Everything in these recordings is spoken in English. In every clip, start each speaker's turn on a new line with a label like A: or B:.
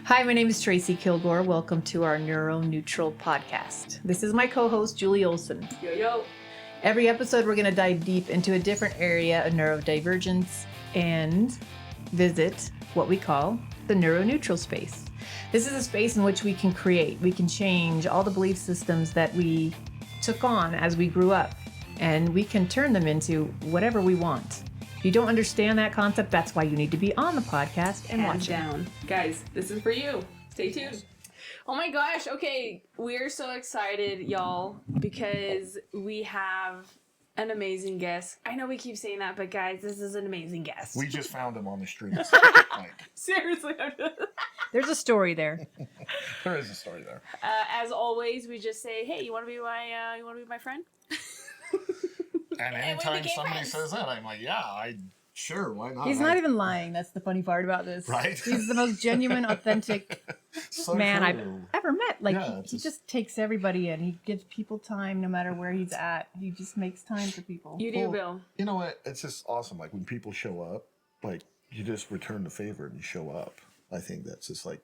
A: Hi, my name is Traci Kilgore. Welcome to our Neuro Neutral podcast. This is my co-host, Julie Olson.
B: Yo, yo.
A: Every episode, we're going to dive deep into a different area of neurodivergence and visit what we call the neuro neutral space. This is a space in which we can create, we can change all the belief systems that we took on as we grew up, and we can turn them into whatever we want. If you don't understand that concept, that's why you need to be on the podcast and watch
B: down. Guys, this is for you. Stay tuned. Oh my gosh. Okay. We're so excited, y'all, because we have an amazing guest. I know we keep saying that, but guys, this is an amazing guest.
C: We just found him on the streets.
B: Seriously.
A: There's a story there.
C: There is a story there.
B: As always, we just say, hey, you want to be my friend?
C: And anytime somebody says that, I'm like, yeah, sure, why not?
A: He's not even lying. That's the funny part about this.
C: Right?
A: He's the most genuine, authentic man I've ever met. Like,
C: Yeah,
A: he just takes everybody in. He gives people time no matter where he's at. He just makes time for people.
B: You do, Bill.
C: You know what? It's just awesome. Like, when people show up, like, you just return the favor and you show up. I think that's just, like,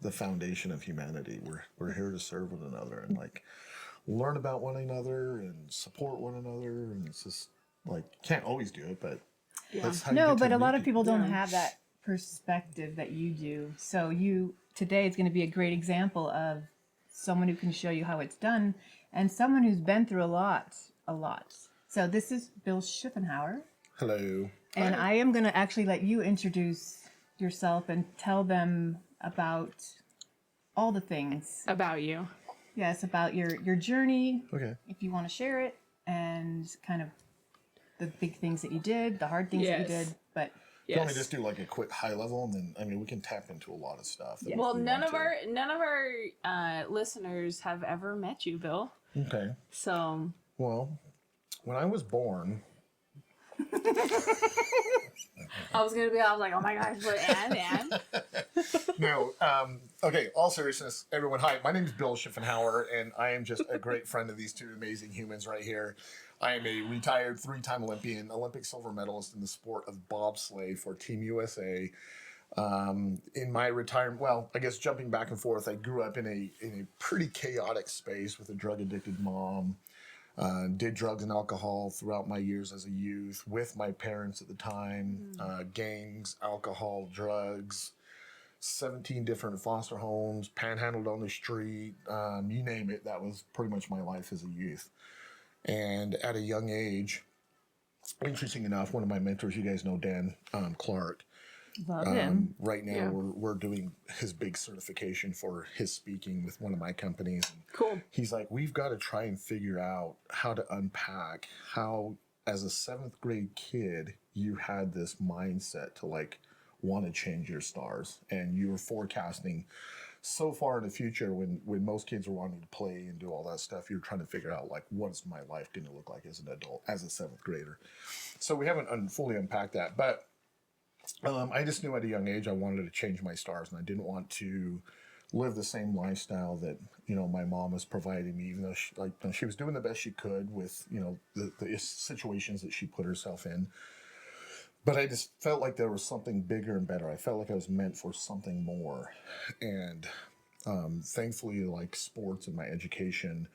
C: the foundation of humanity. We're here to serve one another and, like, learn about one another and support one another. And it's just, like, you can't always do it, but that's how you get
A: but
C: to
A: a lot
C: meet
A: of people don't
B: Yeah.
A: have that perspective that you do. So today is going to be a great example of someone who can show you how it's done and someone who's been through a lot. So this is Bill Schuffenhauer.
C: Hello.
A: And I am going to actually let you introduce yourself and tell them about all the things.
B: About you.
A: Yes, about your journey,
C: Okay.
A: if you want to share it, and kind of the big things that you did, the hard things that you
B: Yes.
A: did. But
C: Do you want me to just do like a quick high level, and then we can tap into a lot of stuff. that
B: Well,
C: we
B: none
C: want
B: of our listeners have ever met you, Bill.
C: Okay.
B: So
C: Well, when I was born,
B: I was like, oh my gosh, but and
C: no. Okay. All seriousness, everyone. Hi, my name is Bill Schuffenhauer, and I am just a great friend of these two amazing humans right here. I am a retired 3-time Olympian, Olympic silver medalist in the sport of bobsleigh for Team USA. In my retirement, well, I guess jumping back and forth, I grew up in a pretty chaotic space with a drug addicted mom. Did drugs and alcohol throughout my years as a youth with my parents at the time. Gangs, alcohol, drugs, 17 different foster homes, panhandled on the street, you name it. That was pretty much my life as a youth. And at a young age, interesting enough, one of my mentors, you guys know Dan Clark.
A: love him.
C: Right now,
B: Yeah.
C: we're doing his big certification for his speaking with one of my companies. And
B: cool.
C: he's like, we've got to try and figure out how to unpack how, as a 7th grade kid, you had this mindset to like want to change your stars, and you were forecasting so far in the future when most kids are wanting to play and do all that stuff. You're trying to figure out like, what's my life going to look like as an adult, as a 7th grader. So we haven't fully unpacked that, but I just knew at a young age I wanted to change my stars, and I didn't want to live the same lifestyle that my mom was providing me, even though she was doing the best she could with the situations that she put herself in. But I just felt like there was something bigger and better. I felt like I was meant for something more, and thankfully, like sports and my education,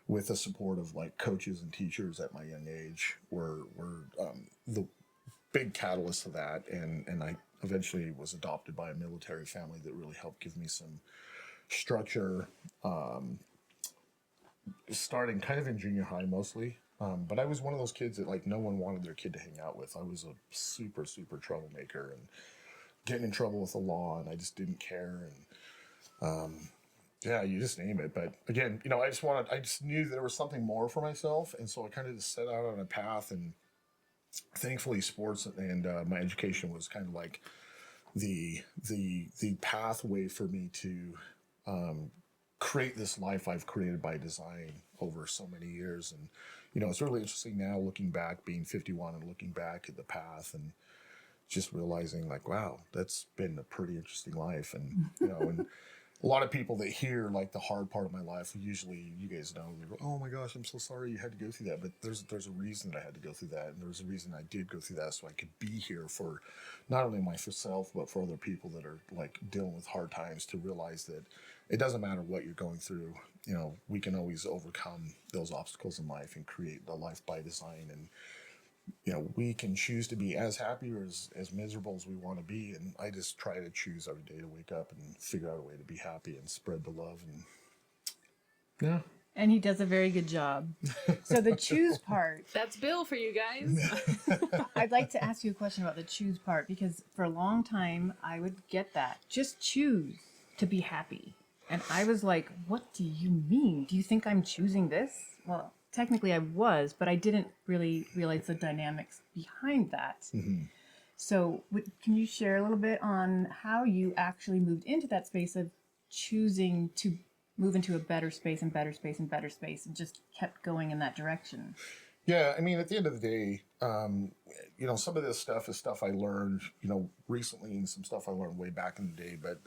C: with the support of like coaches and teachers at my young age, were the big catalyst of that, and I eventually was adopted by a military family that really helped give me some structure, starting kind of in junior high mostly. But I was one of those kids that like no one wanted their kid to hang out with. I was a super troublemaker and getting in trouble with the law, and I just didn't care. And yeah, you just name it. But again, I just knew there was something more for myself, and so I kind of just set out on a path. And thankfully, sports and my education was kind of like the pathway for me to create this life I've created by design over so many years. And it's really interesting now looking back, being 51 and looking back at the path and just realizing like, wow, that's been a pretty interesting life. And and a lot of people that hear like the hard part of my life, usually you guys know, they go, oh my gosh, I'm so sorry you had to go through that. But there's a reason that I had to go through that. And there's a reason I did go through that, so I could be here for not only myself, but for other people that are like dealing with hard times, to realize that it doesn't matter what you're going through. You know, we can always overcome those obstacles in life and create the life by design. And you know, we can choose to be as happy or as miserable as we want to be. And I just try to choose every day to wake up and figure out a way to be happy and spread the love. And yeah.
A: And he does a very good job. So the choose part,
B: That's Bill for you guys.
A: I'd like to ask you a question about the choose part, because for a long time I would get that. Just choose to be happy. And I was like, what do you mean? Do you think I'm choosing this? Well, technically I was, but I didn't really realize the dynamics behind that.
C: Mm-hmm.
A: So can you share a little bit on how you actually moved into that space of choosing to move into a better space and better space and better space, and just kept going in that direction?
C: Yeah, I mean, at the end of the day, you know, some of this stuff is stuff I learned, you know, recently, and some stuff I learned way back in the day. But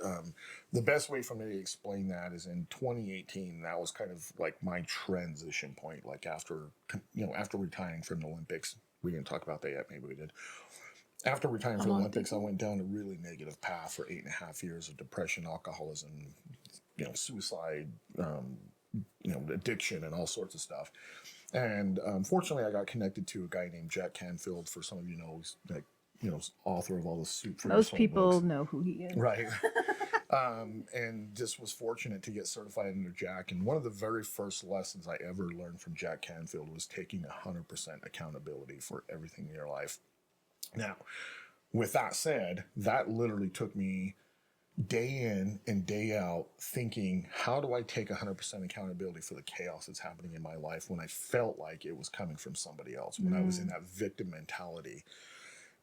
C: the best way for me to explain that is in 2018. That was kind of like my transition point. Like after, you know, after retiring from the Olympics, we didn't talk about that yet. Maybe we did. After retiring from the Olympics, I went down a really negative path for 8.5 years of depression, alcoholism, you know, suicide, you know, addiction, and all sorts of stuff. And fortunately, I got connected to a guy named Jack Canfield. For some of you know, he's like, you know, author of all the Soup for Your
A: Most
C: Soul
A: people
C: books.
A: know who he is.
C: Right. And just was fortunate to get certified under Jack. And one of the very first lessons I ever learned from Jack Canfield was taking 100% accountability for everything in your life. Now, with that said, that literally took me day in and day out thinking, how do I take 100% accountability for the chaos that's happening in my life when I felt like it was coming from somebody else, when I was in that victim mentality.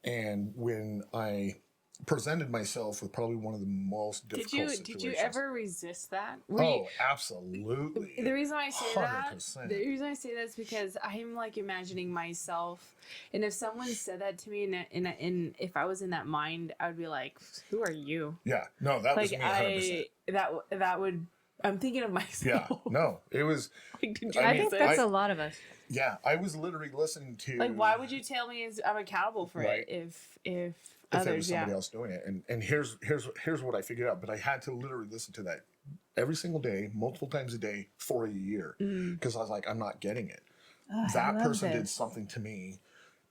C: And when I presented myself with probably one of the most difficult situations.
B: Did you ever resist that?
C: Oh, absolutely.
B: The reason why I say
C: 100%.
B: that, the reason I say that is because I'm like imagining myself, and if someone said that to me, in if I was in that mind, I would be like, "Who are you?"
C: Yeah, no, that was
B: Like
C: me 100%.
B: that would. I'm thinking of myself.
C: Yeah, no, it was.
B: Like, did you
A: I think
B: resist?
A: that's a lot of us.
C: Yeah, I was literally listening to.
B: Like, why would you tell me I'm accountable for
C: Right.
B: it if
C: If
B: others,
C: it was somebody else doing it? And here's what I figured out. But I had to literally listen to that every single day, multiple times a day for a year, because I was like, I'm not getting it. That person did something to me,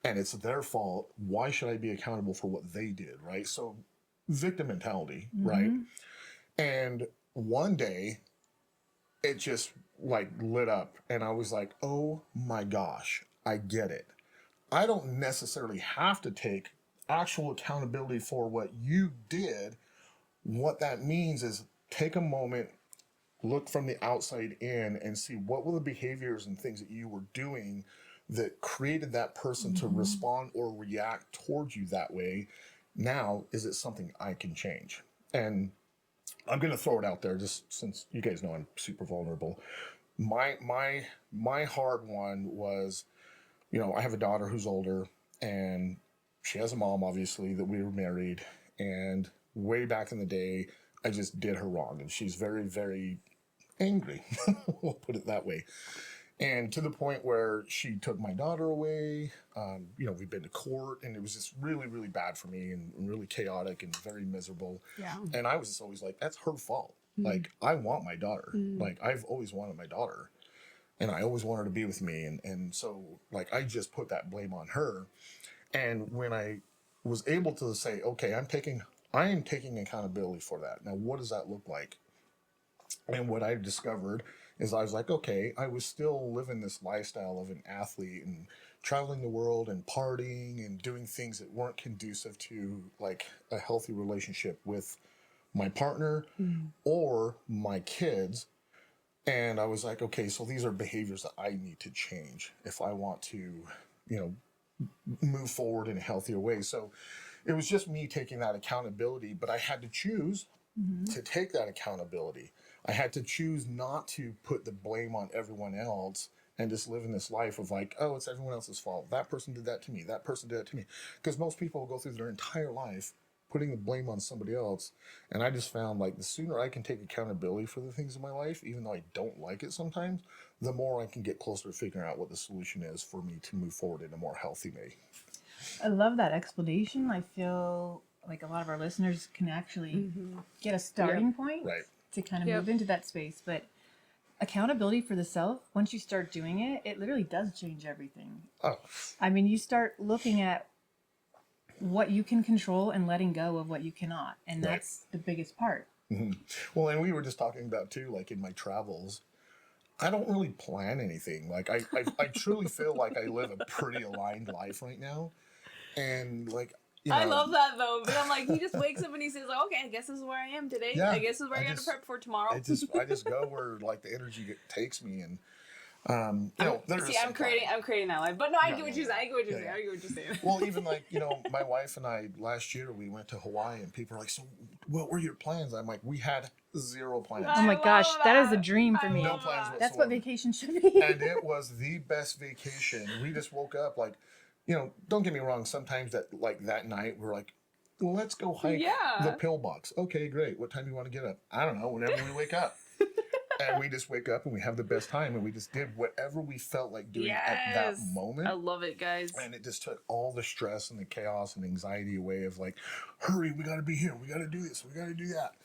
C: and it's their fault. Why should I be accountable for what they did? Right. So victim mentality. Right. And one day, it just like lit up, and I was like, oh my gosh, I get it. I don't necessarily have to take actual accountability for what you did. What that means is take a moment, look from the outside in, and see what were the behaviors and things that you were doing that created that person to respond or react towards you that way. Now, is it something I can change? And I'm going to throw it out there, just since you guys know I'm super vulnerable. My hard one was, you know, I have a daughter who's older, and she has a mom, obviously, that we were married. And way back in the day, I just did her wrong, and she's very, very angry. We'll put it that way. And to the point where she took my daughter away. You know, we've been to court, and it was just really, really bad for me, and really chaotic and very miserable.
B: Yeah.
C: And I was just always like, that's her fault. Like, I want my daughter. Like, I've always wanted my daughter, and I always want her to be with me. And so, like, I just put that blame on her. And when I was able to say, okay, I am taking accountability for that. Now, what does that look like? And what I discovered is I was like, okay, I was still living this lifestyle of an athlete and traveling the world and partying and doing things that weren't conducive to like a healthy relationship with my partner or my kids. And I was like, okay, so these are behaviors that I need to change if I want to, you know, move forward in a healthier way. So it was just me taking that accountability, but I had to choose to take that accountability. I had to choose not to put the blame on everyone else and just live in this life of like, oh, it's everyone else's fault. That person did that to me. That person did that to me. Because most people will go through their entire life putting the blame on somebody else. And I just found like the sooner I can take accountability for the things in my life, even though I don't like it sometimes, the more I can get closer to figuring out what the solution is for me to move forward in a more healthy way.
A: I love that explanation. I feel like a lot of our listeners can actually get a starting point
C: Right.
A: to kind of move into that space. But accountability for the self, once you start doing it, it literally does change everything.
C: Oh,
A: I mean, you start looking at what you can control and letting go of what you cannot. And
C: Right.
A: that's the biggest part.
C: well, and we were just talking about too, like in my travels, I don't really plan anything. Like I truly feel like I live a pretty aligned life right now. And like, you know,
B: I love that though. But I'm like, he just wakes up and he says, like, okay, I guess this is where I am today.
C: Yeah,
B: I guess this is where I got to prep for tomorrow.
C: I just go where like the energy takes me, and you know,
B: See, I'm creating that life. But no, I get what you're saying. I get what you're saying. I get what you're saying.
C: Well, even like, you know, my wife and I last year we went to Hawaii, and people are like, so what were your plans? I'm like, we had zero plans.
A: Oh my gosh, that is a dream for
B: I
A: me.
C: No
B: love
C: plans
B: that.
A: That's what
C: whatsoever.
A: vacation should be.
C: And it was the best vacation. We just woke up like, you know, don't get me wrong, sometimes that night we're like, well, let's go hike the pillbox. Okay, great. What time do you want to get up? I don't know, whenever we wake up. And we just wake up and we have the best time, and we just did whatever we felt like doing at that moment.
B: I love it, guys.
C: And it just took all the stress and the chaos and anxiety away of like, hurry, we got to be here. We got to do this. We got to do that.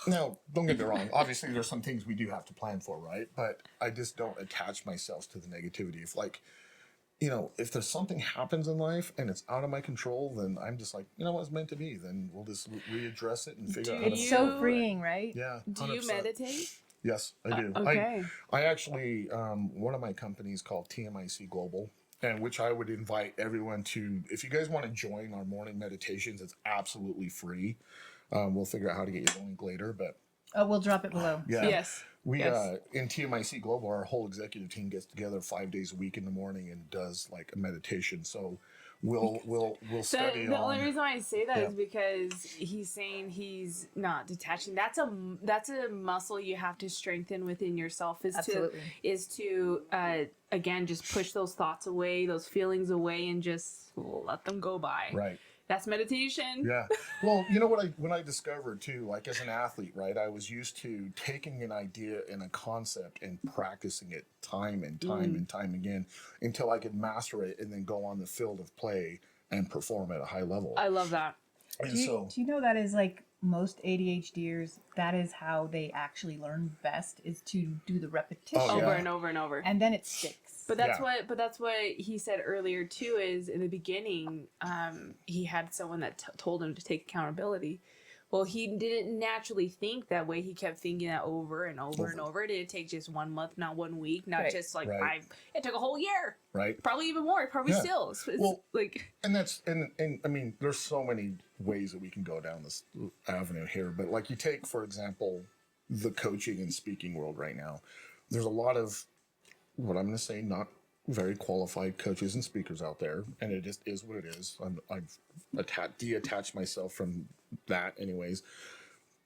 C: Now, don't get me wrong. Obviously, there's some things we do have to plan for, right? But I just don't attach myself to the negativity. If like, you know, if there's something happens in life and it's out of my control, then I'm just like, you know what, it's meant to be. Then we'll just readdress it and figure out how to
A: It's
C: fix
A: so
C: it.
A: freeing, right?
C: Yeah.
B: Do you
C: 100%.
B: meditate?
C: Yes, I do.
B: Okay.
C: I actually, one of my companies called TMIC Global, and which I would invite everyone to, if you guys want to join our morning meditations, it's absolutely free. We'll figure out how to get you a link later, but
A: Oh, we'll drop it below.
C: yeah.
B: Yes.
C: We
B: Yes.
C: in TMIC Global, our whole executive team gets together 5 days a week in the morning and does like a meditation. So we'll study
B: The
C: on.
B: only reason why I say that
C: Yeah.
B: is because he's saying he's not detaching. That's a muscle you have to strengthen within yourself.
A: Absolutely.
B: Is to again just push those thoughts away, those feelings away, and just let them go by.
C: Right.
B: That's meditation.
C: Yeah. Well, you know when I discovered too, like as an athlete, right, I was used to taking an idea and a concept and practicing it time and time and time again until I could master it and then go on the field of play and perform at a high level.
B: I love that.
C: And
A: Do you know that is like most ADHDers, that is how they actually learn best, is to do the repetition.
C: Oh, yeah.
B: Over and over and over.
A: And then it sticks.
B: But that's
C: Yeah.
B: what he said earlier too. Is in the beginning, he had someone that told him to take accountability. Well, he didn't naturally think that way. He kept thinking that over and over and over. It didn't take just 1 month, not 1 week, not
A: Right.
B: just like
C: Right.
B: 5. It took a whole year,
C: right.
B: probably even more. Probably
C: Yeah.
B: still. It's
C: Well,
B: like
C: And that's and I mean, there's so many ways that we can go down this avenue here. But like you take, for example, the coaching and speaking world right now. There's a lot of what I'm going to say not very qualified coaches and speakers out there, and it just is what it is. I've detached myself from that, anyways.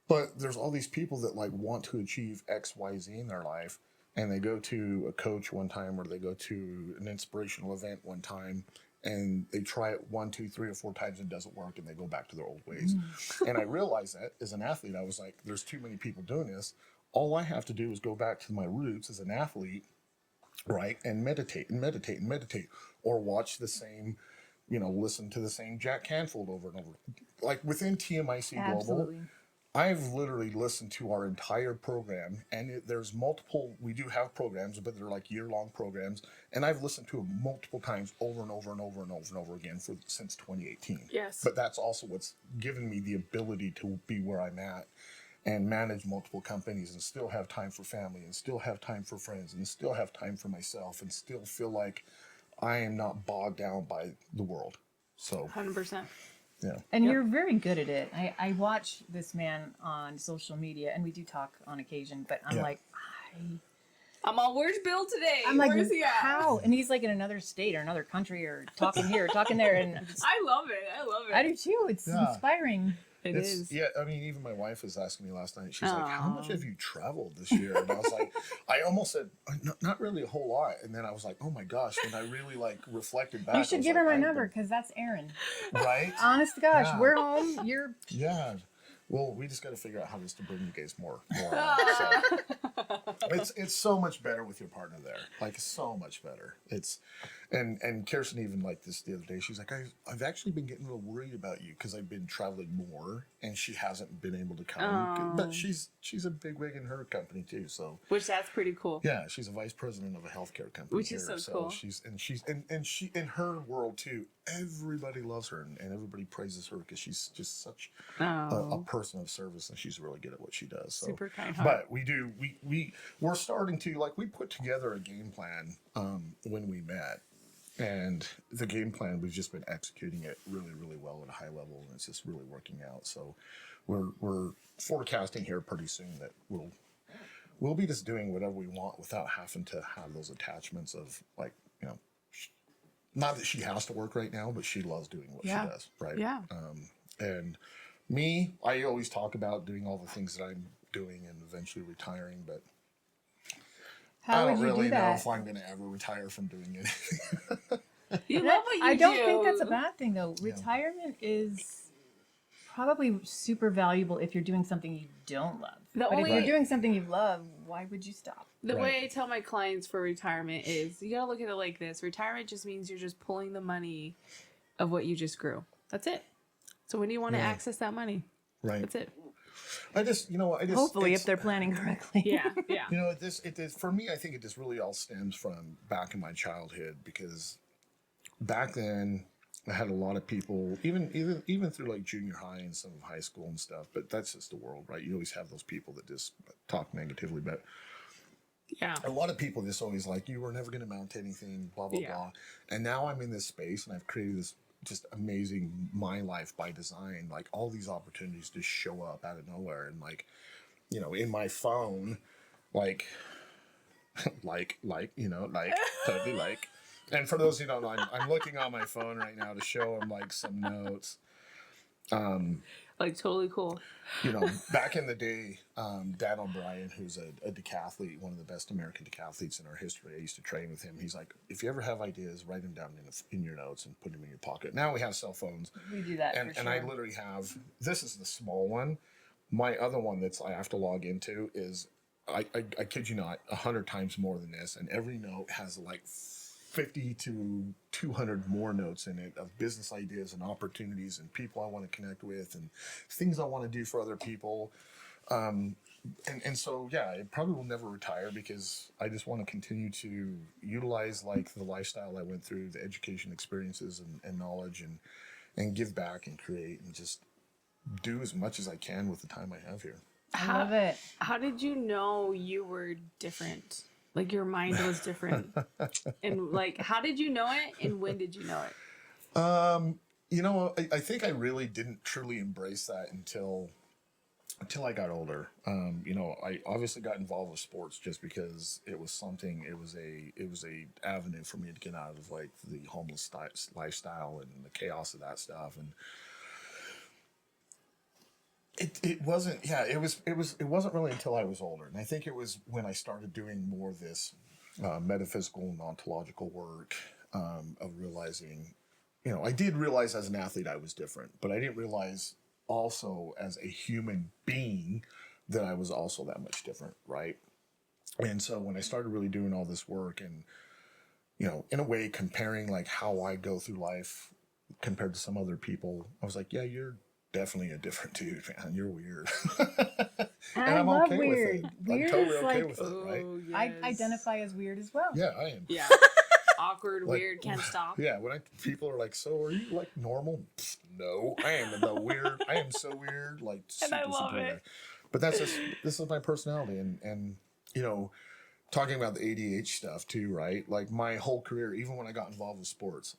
C: But there's all these people that like want to achieve X, Y, Z in their life, and they go to a coach one time, or they go to an inspirational event one time, and they try it 1, 2, 3, or 4 times and it doesn't work, and they go back to their old ways. And I realized that as an athlete, I was like, there's too many people doing this. All I have to do is go back to my roots as an athlete, right? And meditate and meditate and meditate, or watch the same, you know, listen to the same Jack Canfield over and over. Like within TMIC Global,
A: Absolutely.
C: I've literally listened to our entire program, and there's multiple, we do have programs, but they're like year-long programs, and I've listened to them multiple times over and over and over and over and over again since 2018.
B: Yes.
C: But that's also what's given me the ability to be where I'm at and manage multiple companies and still have time for family and still have time for friends and still have time for myself and still feel like I am not bogged down by the world. So,
B: 100%.
C: yeah.
A: And you're very good at it. I watch this man on social media, and we do talk on occasion, but I'm
C: Yeah.
A: like,
B: I'm all, where's Bill today?
A: I'm like,
B: Where's he at?
A: how? And he's like in another state or another country or talking here, talking there. And
B: I love it. I love it.
A: I do too. It's
C: Yeah.
A: inspiring.
B: It is.
C: Yeah, I mean, even my wife was asking me last night. She's like, "How much have you traveled this year?" And I was like, I almost said, Not really a whole lot." And then I was like, "Oh my gosh!" When I really like reflected back,
A: You should give her my number because that's Erin.
C: Right?
A: Honest to gosh,
C: Yeah.
A: we're home. You're
C: Yeah. Well, we just got to figure out how just to bring you guys more on. So, it's so much better with your partner there. Like so much better. And Kirsten even like this the other day. She's like, I've actually been getting real worried about you because I've been traveling more and she hasn't been able to come. But she's a big wig in her company too. So
B: Which that's pretty cool.
C: yeah, she's a vice president of a healthcare company.
B: Which is so cool.
C: She's in her world too. Everybody loves her and everybody praises her because she's just such a person of service and she's really good at what she does. So.
B: Super kind heart.
C: But we're starting to like we put together a game plan when we met. And the game plan, we've just been executing it really, really well at a high level, and it's just really working out. So, we're forecasting here pretty soon that we'll be just doing whatever we want without having to have those attachments of like not that she has to work right now, but she loves doing what she does, right?
B: Yeah.
C: And me, I always talk about doing all the things that I'm doing and eventually retiring, but.
A: How
C: I
A: would
C: don't
A: you
C: really
A: do that?
C: know if I'm going to ever retire from doing anything.
B: You love what you do.
A: I don't think that's a bad thing though. Retirement is probably super valuable if you're doing something you don't love. But if you're doing something you love, why would you stop?
B: The way I tell my clients for retirement is you gotta look at it like this. Retirement just means you're just pulling the money of what you just grew. That's it. So when do you want to access that money?
C: Right.
B: That's it.
A: Hopefully, if they're planning correctly.
B: Yeah.
C: For me, I think it just really all stems from back in my childhood because back then I had a lot of people, even through like junior high and some of high school and stuff. But that's just the world, right? You always have those people that just talk negatively, but a lot of people just always like you were never going to mount to anything, blah blah blah. And now I'm in this space and I've created this just amazing my life by design, like all these opportunities just show up out of nowhere and like in my phone like totally like. And for those who don't know, I'm looking on my phone right now to show them like some notes.
B: Like totally cool.
C: Back in the day, Dan O'Brien, who's a decathlete, one of the best American decathletes in our history, I used to train with him. He's like, if you ever have ideas, write them down in your notes and put them in your pocket. Now we have cell phones.
A: We do that
C: and I literally have, this is the small one. My other one that's I have to log into is, I kid you not, 100 times more than this. And every note has like 50 to 200 more notes in it of business ideas and opportunities and people I want to connect with and things I want to do for other people. And so, it probably will never retire because I just want to continue to utilize like the lifestyle I went through, the education experiences and knowledge and give back and create and just do as much as I can with the time I have here.
A: I love it.
B: How did you know you were different? Like your mind was different. And like, how did you know it and when did you know it?
C: I think I really didn't truly embrace that until I got older. I obviously got involved with sports just because it was a avenue for me to get out of like the homeless lifestyle and the chaos of that stuff. And it wasn't really until I was older. And I think it was when I started doing more of this metaphysical and ontological work of realizing, I did realize as an athlete I was different, but I didn't realize also as a human being that I was also that much different, right? And so when I started really doing all this work and, in a way comparing like how I go through life compared to some other people, I was like, yeah, you're definitely a different dude, man. You're weird. And I'm
A: love
C: okay
A: weird.
C: with it.
A: Weird
C: I'm totally
A: is
C: okay
A: like,
C: with it, right?
A: I identify as weird as well.
C: Yeah, I am.
B: Yeah. Awkward, weird, can't stop.
C: Yeah, when people are like, so are you like normal? Pfft, no, I am the weird. I am so weird, like super,
B: I love
C: super
B: it.
C: weird. But this is my personality and talking about the ADHD stuff too, right? Like my whole career, even when I got involved with sports,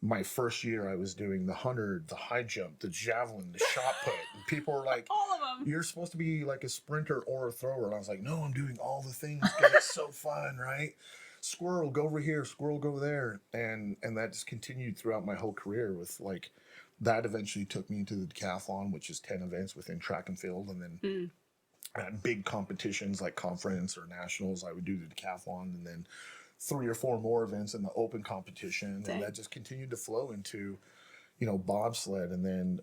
C: my first year I was doing the 100, the high jump, the javelin, the shot put. And people were like,
B: all of them.
C: You're supposed to be like a sprinter or a thrower. And I was like, no, I'm doing all the things because it's so fun, right? Squirrel, go over here, squirrel, go over there. And that just continued throughout my whole career with like that eventually took me into the decathlon, which is 10 events within track and field. And then at big competitions like conference or nationals, I would do the decathlon, and then 3 or 4 more events in the open competition.
B: Dang.
C: And that just continued to flow into, you know, bobsled, and then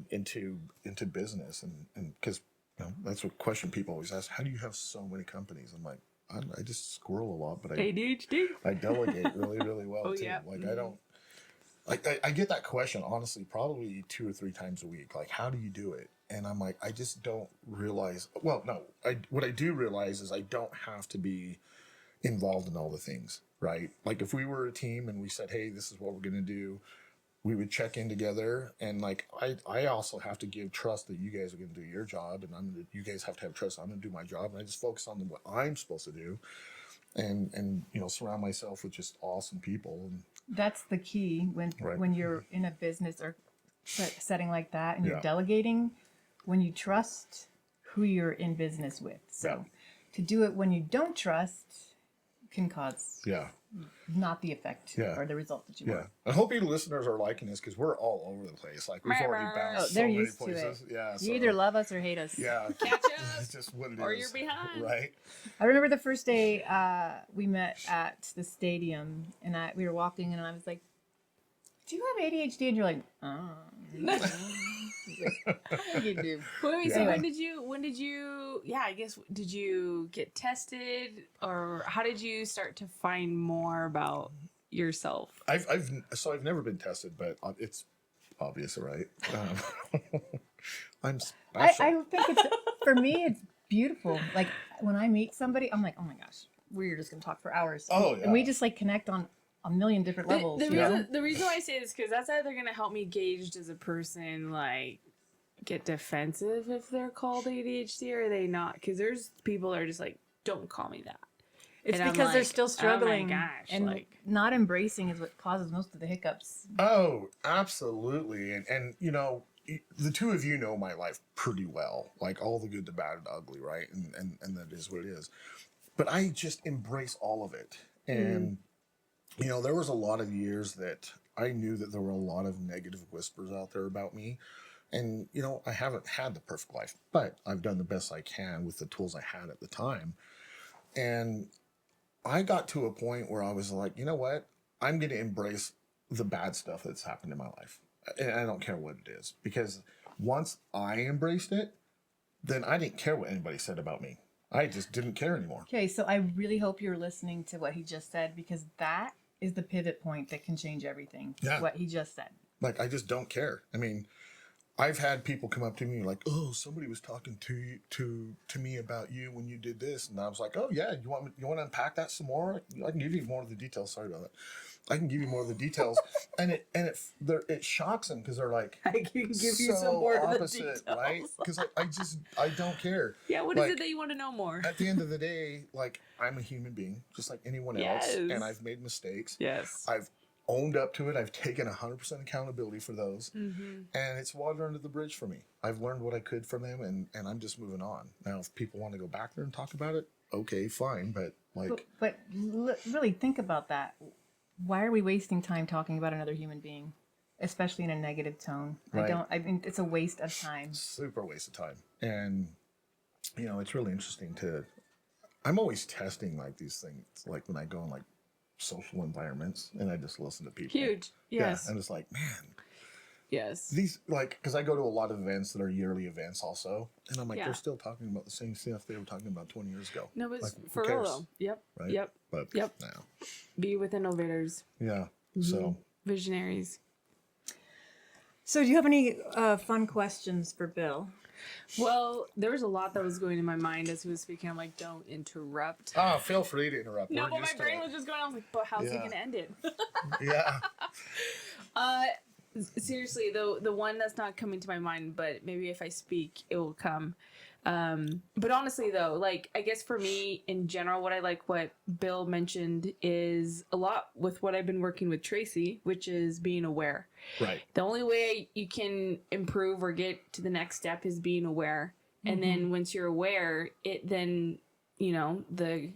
C: into business. And because, you know, that's a question people always ask: how do you have so many companies? I'm like, I just squirrel a lot, but
B: ADHD.
C: I delegate really well
B: Oh,
C: too.
B: yeah.
C: Like I don't. Like I get that question honestly probably 2 or 3 times a week. Like, how do you do it? And I'm like, I just don't realize. Well, no, what I do realize is I don't have to be involved in all the things, right? Like if we were a team and we said, hey, this is what we're gonna do, we would check in together. And like I also have to give trust that you guys are gonna do your job, and you guys have to have trust I'm gonna do my job, and I just focus on what I'm supposed to do, and you know, surround myself with just awesome people. And
A: That's the key when you're in a business or setting like that, and you're
C: Yeah.
A: delegating, when you trust who you're in business with. So
C: Yeah.
A: to do it when you don't trust can cause
C: yeah.
A: not the effect
C: Yeah.
A: or the result that you
C: Yeah,
A: want.
C: I hope you listeners are liking this because we're all over the place. Like we've already bounced
A: Oh,
C: so
A: they're
C: many
A: used to it.
C: places. Yeah,
A: You either love us or hate us.
C: yeah,
B: Catch up,
C: it's just what it is.
B: or you're behind.
C: right?
A: I remember the first day we met at the stadium, and we were walking, and I was like, "Do you have ADHD?" And you're like, "Oh, you do."
B: Wait, so
C: Yeah.
B: when did you, yeah, I guess, did you get tested, or how did you start to find more about yourself?
C: I've never been tested, but it's obvious, right? I'm
A: I
C: special.
A: think it's, for me, it's beautiful. Like when I meet somebody, I'm like, "Oh my gosh, we're just gonna talk for hours."
C: Oh,
A: And we
C: yeah.
A: just like connect on a million different levels.
B: The
A: you know?
B: reason why I say this, because that's either going to help me gauge, does a person like get defensive if they're called ADHD, or are they not? Because there's people that are just like, don't call me that.
A: It's
B: And I'm
A: because they're
B: like,
A: still struggling,
B: oh my gosh,
A: and
B: like,
A: not embracing is what causes most of the hiccups.
C: Oh, absolutely. And you know, the two of you know my life pretty well, like all the good, the bad, and the ugly, right? And that is what it is. But I just embrace all of it. And you know, there was a lot of years that I knew that there were a lot of negative whispers out there about me. And, you know, I haven't had the perfect life, but I've done the best I can with the tools I had at the time. And I got to a point where I was like, you know what? I'm going to embrace the bad stuff that's happened in my life. And I don't care what it is, because once I embraced it, then I didn't care what anybody said about me. I just didn't care anymore.
A: Okay, so I really hope you're listening to what he just said, because that is the pivot point that can change everything.
C: Yeah.
A: What he just said.
C: Like, I just don't care. I mean, I've had people come up to me like, "Oh, somebody was talking to me about you when you did this," and I was like, "Oh yeah, you want to unpack that some more? I can give you more of the details. Sorry about that. I can give you more of the details." and it shocks them because they're like,
B: I can give you
C: so
B: some more of the
C: opposite,
B: details.
C: right? Because I don't care.
B: Yeah, what is
C: Like,
B: it that you want to know more?
C: at the end of the day, like, I'm a human being, just like anyone else,
B: Yes.
C: and I've made mistakes.
B: Yes.
C: I've owned up to it. I've taken 100% accountability for those,
B: Mm-hmm.
C: and it's water under the bridge for me. I've learned what I could from them, and I'm just moving on. Now, if people want to go back there and talk about it, okay, fine. But like,
A: But really think about that. Why are we wasting time talking about another human being, especially in a negative tone?
C: Right.
A: I mean, it's a waste of time.
C: super waste of time. And you know, it's really interesting I'm always testing like these things, like when I go in like social environments and I just listen to people.
B: Huge. Yes.
C: Yeah, and it's like, man,
B: Yes.
C: these, like, because I go to a lot of events that are yearly events also, and I'm like,
B: Yeah.
C: they're still talking about the same stuff they were talking about 20 years ago.
B: No, but
C: Like, who
B: for real
C: cares?
B: though. Yep.
C: Right?
B: Yep.
C: But
B: Yep.
C: now,
B: Be with innovators,
C: yeah. So
B: visionaries.
A: So, do you have any fun questions for Bill?
B: Well, there was a lot that was going in my mind as he was speaking. I'm like, don't interrupt.
C: feel free to interrupt.
B: No,
C: We're
B: but my
C: used to
B: brain
C: it.
B: was just going. I was like, but how's he
C: Yeah.
B: gonna end it?
C: Yeah.
B: Seriously, though, the one that's not coming to my mind, but maybe if I speak, it will come. But honestly, though, like, I guess for me in general, what Bill mentioned is a lot with what I've been working with Traci, which is being aware.
C: Right.
B: The only way you can improve or get to the next step is being aware. And then once you're aware, it then, you know, the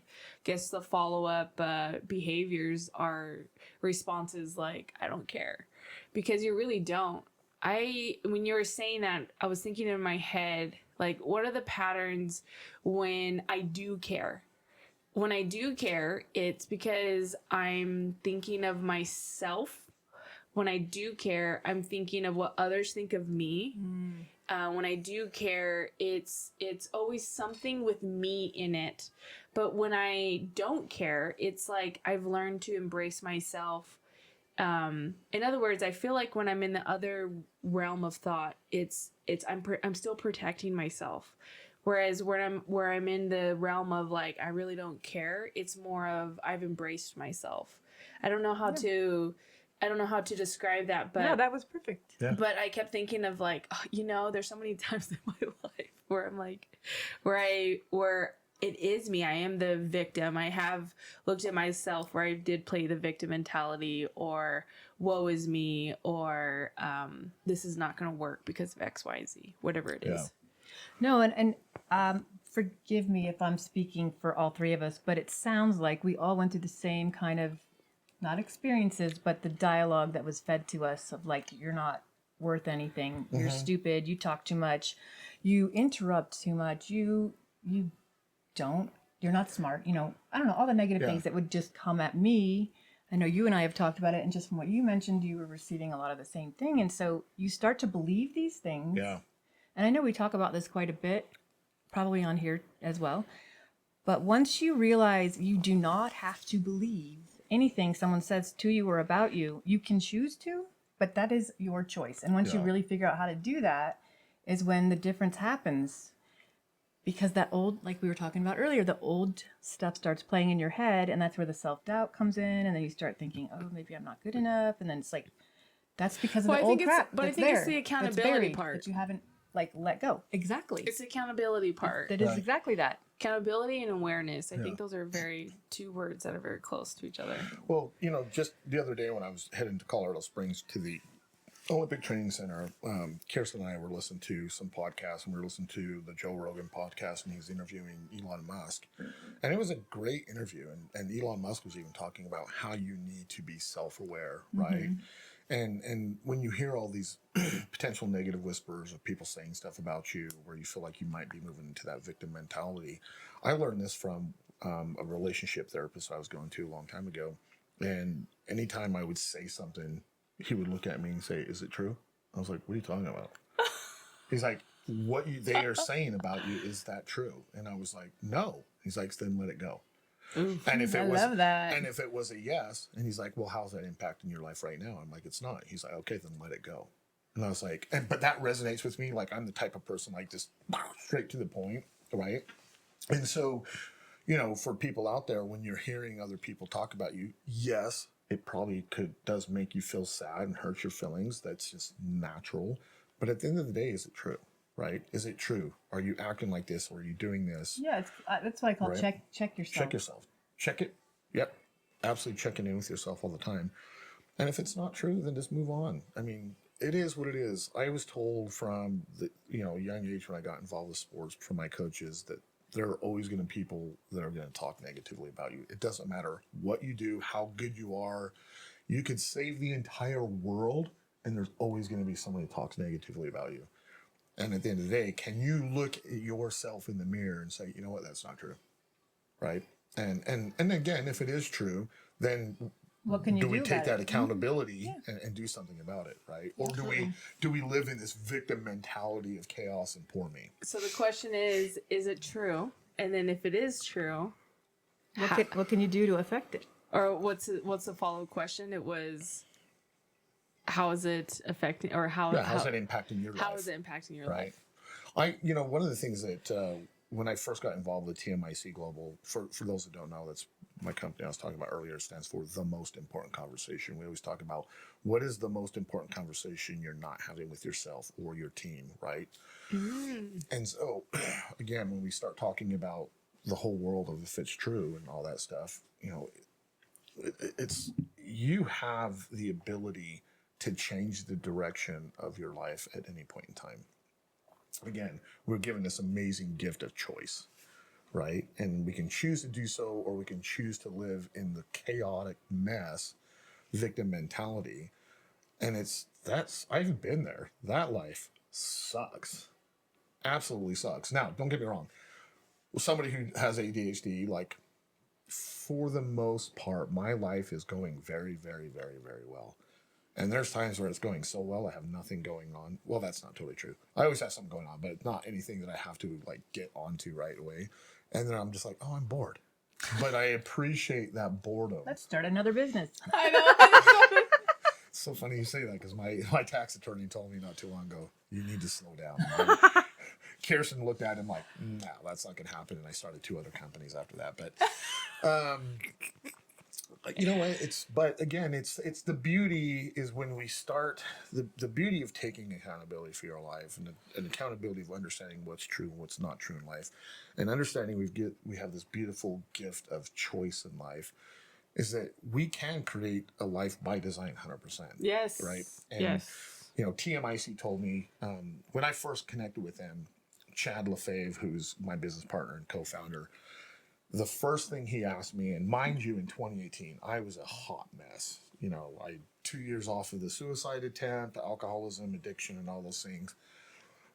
B: follow-up behaviors are responses like, I don't care. Because you really don't. when you were saying that, I was thinking in my head, like, what are the patterns when I do care? When I do care, it's because I'm thinking of myself. When I do care, I'm thinking of what others think of me. When I do care, it's always something with me in it. But when I don't care, it's like I've learned to embrace myself. In other words, I feel like when I'm in the other realm of thought, I'm still protecting myself. Whereas where I'm in the realm of like I really don't care, it's more of I've embraced myself. I don't know how to describe that, but
A: No, that was perfect.
C: Yeah.
B: but I kept thinking of like, there's so many times in my life where I'm like, where it is me. I am the victim. I have looked at myself where I did play the victim mentality, or woe is me, or this is not going to work because of X, Y, Z, whatever it is.
A: No, and forgive me if I'm speaking for all three of us, but it sounds like we all went through the same kind of, not experiences, but the dialogue that was fed to us of like, you're not worth anything, you're stupid, you talk too much, you interrupt too much, you're not smart, I don't know, all the negative things that would just come at me. I know you and I have talked about it, and just from what you mentioned, you were receiving a lot of the same thing, and so you start to believe these things.
C: Yeah.
A: And I know we talk about this quite a bit, probably on here as well. But once you realize you do not have to believe anything someone says to you or about you, you can choose to, but that is your choice. And once you really figure out how to do that is when the difference happens. Because that old, like we were talking about earlier, the old stuff starts playing in your head, and that's where the self-doubt comes in, and then you start thinking, oh, maybe I'm not good enough. And then it's like, that's because of the old crap.
B: But I think it's the accountability part
A: that you haven't let go. Exactly.
B: It's the accountability part.
A: That is exactly that.
B: Accountability and awareness. I think those are two words that are very close to each other.
C: Well, just the other day when I was heading to Colorado Springs to the Olympic Training Center, Kirsten and I were listening to some podcasts, and we were listening to the Joe Rogan podcast, and he was interviewing Elon Musk. And it was a great interview. And Elon Musk was even talking about how you need to be self-aware, right? And when you hear all these potential negative whispers of people saying stuff about you where you feel like you might be moving into that victim mentality, I learned this from a relationship therapist I was going to a long time ago. And anytime I would say something, he would look at me and say, "Is it true?" I was like, "What are you talking about?" He's like, "What they are saying about you, is that true?" And I was like, "No." He's like, "Then let it go." And if it
A: love that.
C: And if it was a yes, and he's like, "Well, how's that impacting your life right now?" I'm like, "It's not." He's like, "Okay, then let it go." And I was like, but that resonates with me. Like, I'm the type of person like just straight to the point, right? And so, for people out there, when you're hearing other people talk about you, yes, it probably does make you feel sad and hurt your feelings. That's just natural. But at the end of the day, is it true? Right? Is it true? Are you acting like this, or are you doing this?
A: Yeah, that's what I call check yourself.
C: Check yourself. Check it. Yep. Absolutely checking in with yourself all the time. And if it's not true, then just move on. I mean, it is what it is. I was told from the young age when I got involved with sports from my coaches that there are always going to be people that are going to talk negatively about you. It doesn't matter what you do, how good you are. You could save the entire world, and there's always going to be somebody that talks negatively about you. And at the end of the day, can you look at yourself in the mirror and say, you know what, that's not true, right? And again, if it is true, then
A: what can you do
C: we take
A: about
C: that
A: it?
C: accountability and do something about it, right? Or do we live in this victim mentality of chaos and poor me?
B: So the question is it true? And then if it is true,
A: What can you do to affect it?
B: or what's the follow-up question? It was, how is it affecting, or how's
C: it impacting your life?
B: How is it impacting your
C: Right.
B: life?
C: One of the things that when I first got involved with TMIC Global, for those that don't know, that's my company I was talking about earlier. It stands for The Most Important Conversation. We always talk about what is the most important conversation you're not having with yourself or your team, right? And so, again, when we start talking about the whole world of if it's true and all that stuff, it's you have the ability to change the direction of your life at any point in time. Again, we're given this amazing gift of choice, right? And we can choose to do so, or we can choose to live in the chaotic mess, victim mentality. And I've been there. That life sucks. Absolutely sucks. Now, don't get me wrong. Somebody who has ADHD, like, for the most part, my life is going very, very, very, very well. And there's times where it's going so well, I have nothing going on. Well, that's not totally true. I always have something going on, but not anything that I have to like get onto right away. And then I'm just like, oh, I'm bored. But I appreciate that boredom.
A: Let's start another business.
B: I know.
C: It's so funny you say that because my tax attorney told me not too long ago, you need to slow down. Kirsten looked at him like, no, that's not going to happen. And I started 2 other companies after that. But you know what? But again, it's the beauty is when we start the beauty of taking accountability for your life and an accountability of understanding what's true and what's not true in life, and understanding we have this beautiful gift of choice in life, is that we can create a life by design 100%.
B: Yes.
C: Right. And,
B: yes.
C: you know, TMIC told me when I first connected with them, Chad LaFave, who's my business partner and co-founder, the first thing he asked me, and mind you, in 2018, I was a hot mess. You know, 2 years off of the suicide attempt, alcoholism, addiction, and all those things.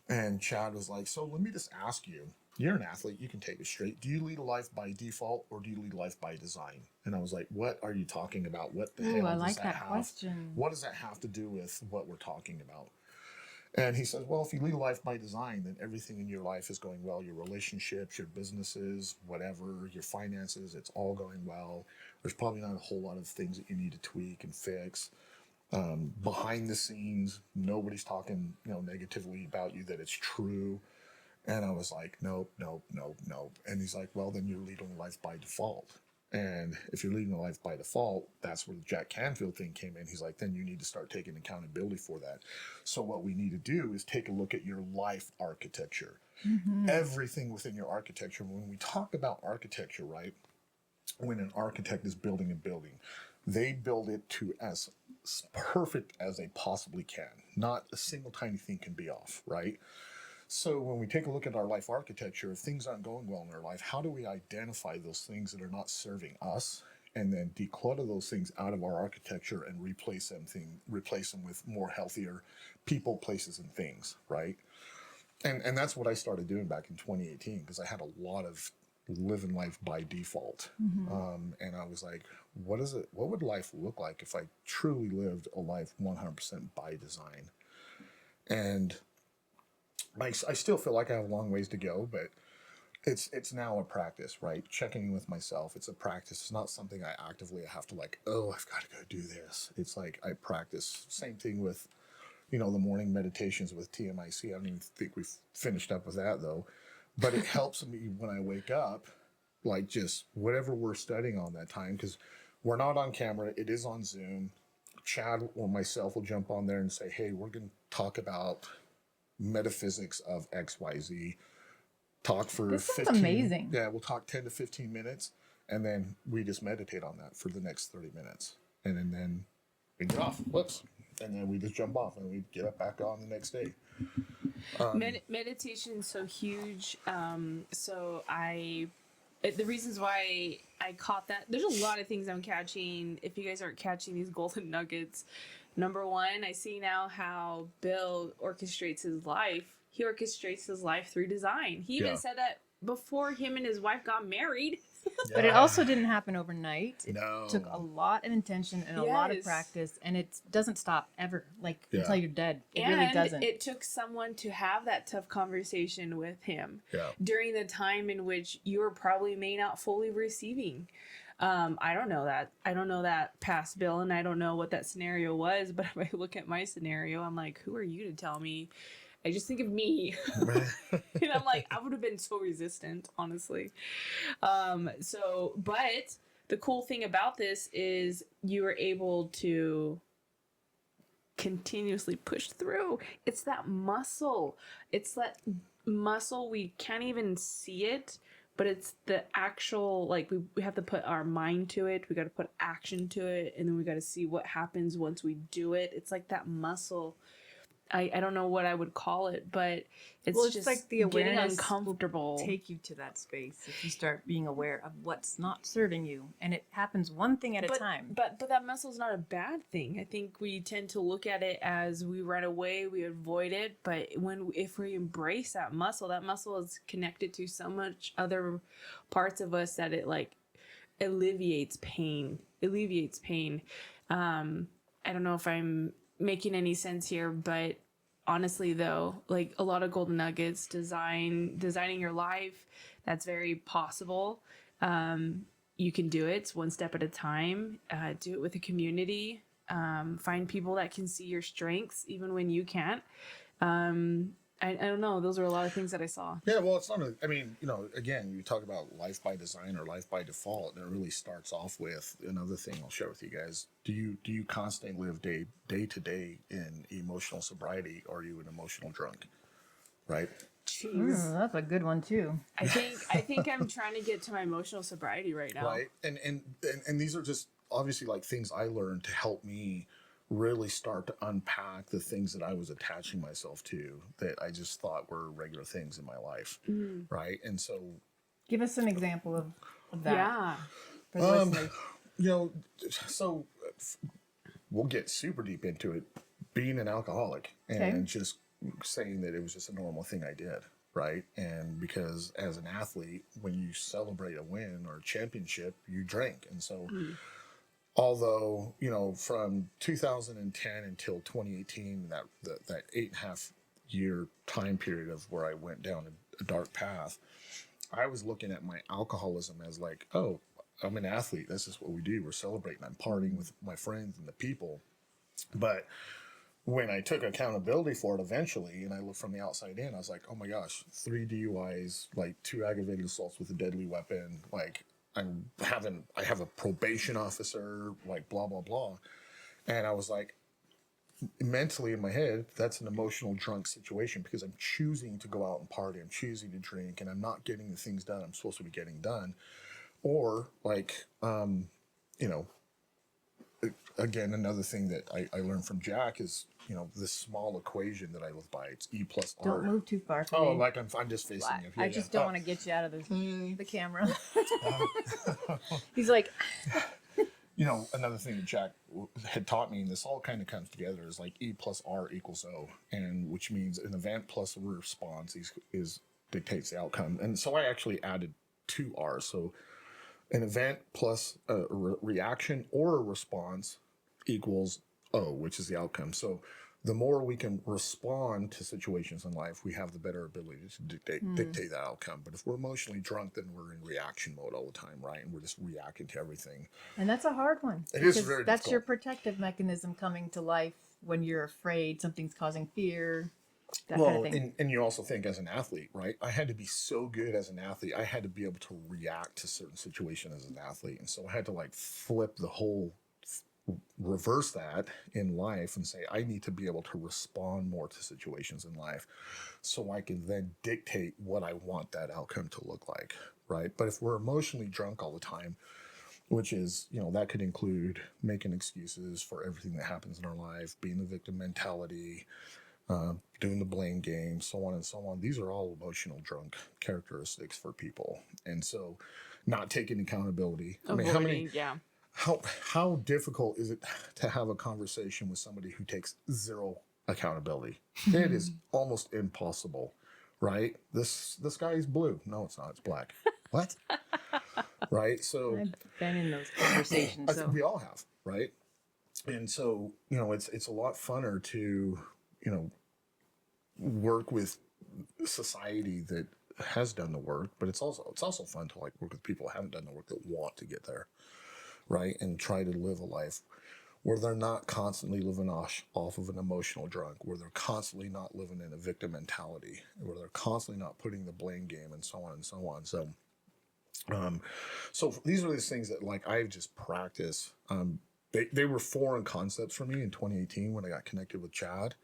C: And Chad was like, so let me just ask you, you're an athlete, you can take it straight. Do you lead a life by default or do you lead a life by design? And I was like, what are you talking about? What the hell
A: I
C: does
A: like
C: that
A: that
C: have?
A: question.
C: What does that have to do with what we're talking about? And he says, well, if you lead a life by design, then everything in your life is going well. Your relationships, your businesses, whatever, your finances, it's all going well. There's probably not a whole lot of things that you need to tweak and fix. Behind the scenes, nobody's talking, negatively about you that it's true. And I was like, nope. And he's like, well, then you're leading a life by default. And if you're leading a life by default, that's where the Jack Canfield thing came in. He's like, then you need to start taking accountability for that. So what we need to do is take a look at your life architecture. Mm-hmm. Everything within your architecture. When we talk about architecture, right? When an architect is building a building, they build it to as perfect as they possibly can. Not a single tiny thing can be off, right? So when we take a look at our life architecture, if things aren't going well in our life, how do we identify those things that are not serving us and then declutter those things out of our architecture and replace them with more healthier people, places, and things, right? And that's what I started doing back in 2018 because I had a lot of living life by default. Mm-hmm. And I was like, what would life look like if I truly lived a life 100% by design? And I still feel like I have a long ways to go, but it's now a practice, right? Checking in with myself. It's a practice. It's not something I actively have to like, oh, I've got to go do this. It's like I practice. Same thing with, the morning meditations with TMIC. I don't even think we've finished up with that though. But it helps me when I wake up, like just whatever we're studying on that time, because we're not on camera. It is on Zoom. Chad or myself will jump on there and say, hey, we're going to talk about metaphysics of XYZ. Talk for
A: this
C: 15
A: amazing.
C: Yeah, we'll talk 10 to 15 minutes and then we just meditate on that for the next 30 minutes. And then we get off. Whoops. And then we just jump off and we get up back on the next day.
B: Meditation is so huge. The reasons why I caught that, there's a lot of things I'm catching. If you guys aren't catching these golden nuggets, number one, I see now how Bill orchestrates his life. He orchestrates his life through design. He even said that before him and his wife got married.
A: Yeah. But it also didn't happen overnight. It
C: No.
A: took a lot of intention and a lot of practice, and it doesn't stop ever, until you're dead. It really doesn't.
B: It took someone to have that tough conversation with him during the time in which you were probably may not fully receiving. I don't know that. I don't know that past Bill, and I don't know what that scenario was, but if I look at my scenario, I'm like, who are you to tell me? I just think of me. And I'm like, I would have been so resistant, honestly. But the cool thing about this is you were able to continuously push through. It's that muscle. It's that muscle. We can't even see it, but it's the actual, we have to put our mind to it. We got to put action to it. And then we got to see what happens once we do it. It's like that muscle. I don't know what I would call it, but it's
A: Well, it's
B: just
A: like the
B: getting
A: awareness
B: uncomfortable.
A: take you to that space if you start being aware of what's not serving you, and it happens one thing at a time.
B: But that muscle is not a bad thing. I think we tend to look at it as we run away, we avoid it. But if we embrace that muscle is connected to so much other parts of us that it like alleviates pain. I don't know if I'm making any sense here, but honestly though, like a lot of golden nuggets, designing your life, that's very possible. You can do it one step at a time. Do it with a community. Find people that can see your strengths even when you can't. I don't know. Those are a lot of things that I saw.
C: Yeah, well, it's not. I mean, again, you talk about life by design or life by default, and it really starts off with another thing I'll share with you guys. Do you constantly live day to day in emotional sobriety, or are you an emotional drunk? Right.
B: Jeez.
A: That's a good one too.
B: I think I'm trying to get to my emotional sobriety right now.
C: Right. And these are just obviously like things I learned to help me really start to unpack the things that I was attaching myself to that I just thought were regular things in my life. Right. And so
A: Give us an example of that.
B: Yeah.
A: For the listeners.
C: So we'll get super deep into it. Being an alcoholic and just saying that it was just a normal thing I did. Right. And because as an athlete, when you celebrate a win or a championship, you drink. And so although, from 2010 until 2018, that 8.5 year time period of where I went down a dark path, I was looking at my alcoholism as like, oh, I'm an athlete. This is what we do. We're celebrating. I'm partying with my friends and the people. But when I took accountability for it eventually, and I looked from the outside in, I was like, oh my gosh, 3 DUIs, like 2 aggravated assaults with a deadly weapon, like I have a probation officer, like blah, blah, blah. And I was like, mentally in my head, that's an emotional drunk situation because I'm choosing to go out and party. I'm choosing to drink and I'm not getting the things done I'm supposed to be getting done. Or like, again, another thing that I learned from Jack is, this small equation that I live by. It's E plus R.
A: Don't move too far from
C: Oh,
A: me.
C: like I'm just facing you.
A: I just don't want to get you out of the camera. He's like,
C: Another thing that Jack had taught me, and this all kind of comes together, is like E plus R equals O, and which means an event plus a response is dictates the outcome. And so I actually added 2 R's. So an event plus a reaction or a response equals O, which is the outcome. So the more we can respond to situations in life, we have the better ability to dictate that outcome. But if we're emotionally drunk, then we're in reaction mode all the time, right? And we're just reacting to everything.
A: and that's a hard one.
C: It is
A: because
C: very
A: That's
C: difficult.
A: your protective mechanism coming to life when you're afraid something's causing fear. That kind of thing.
C: And you also think as an athlete, right? I had to be so good as an athlete. I had to be able to react to certain situations as an athlete. And so I had to like flip the whole, reverse that in life and say, I need to be able to respond more to situations in life so I can then dictate what I want that outcome to look like, right? But if we're emotionally drunk all the time, which is, that could include making excuses for everything that happens in our life, being the victim mentality, doing the blame game, so on and so on. These are all emotional drunk characteristics for people. And so not taking accountability. How difficult is it to have a conversation with somebody who takes zero accountability? It is almost impossible, right? This guy is blue. No, it's not. It's black. What? Right? So
A: I've been in those conversations.
C: I think we all have, right? And so, it's a lot funner to, work with society that has done the work, but it's also fun to like work with people who haven't done the work that want to get there, right? And try to live a life where they're not constantly living off of an emotional drunk, where they're constantly not living in a victim mentality, where they're constantly not putting the blame game and so on and so on. So these are these things that like I've just practiced. They were foreign concepts for me in 2018 when I got connected with Chad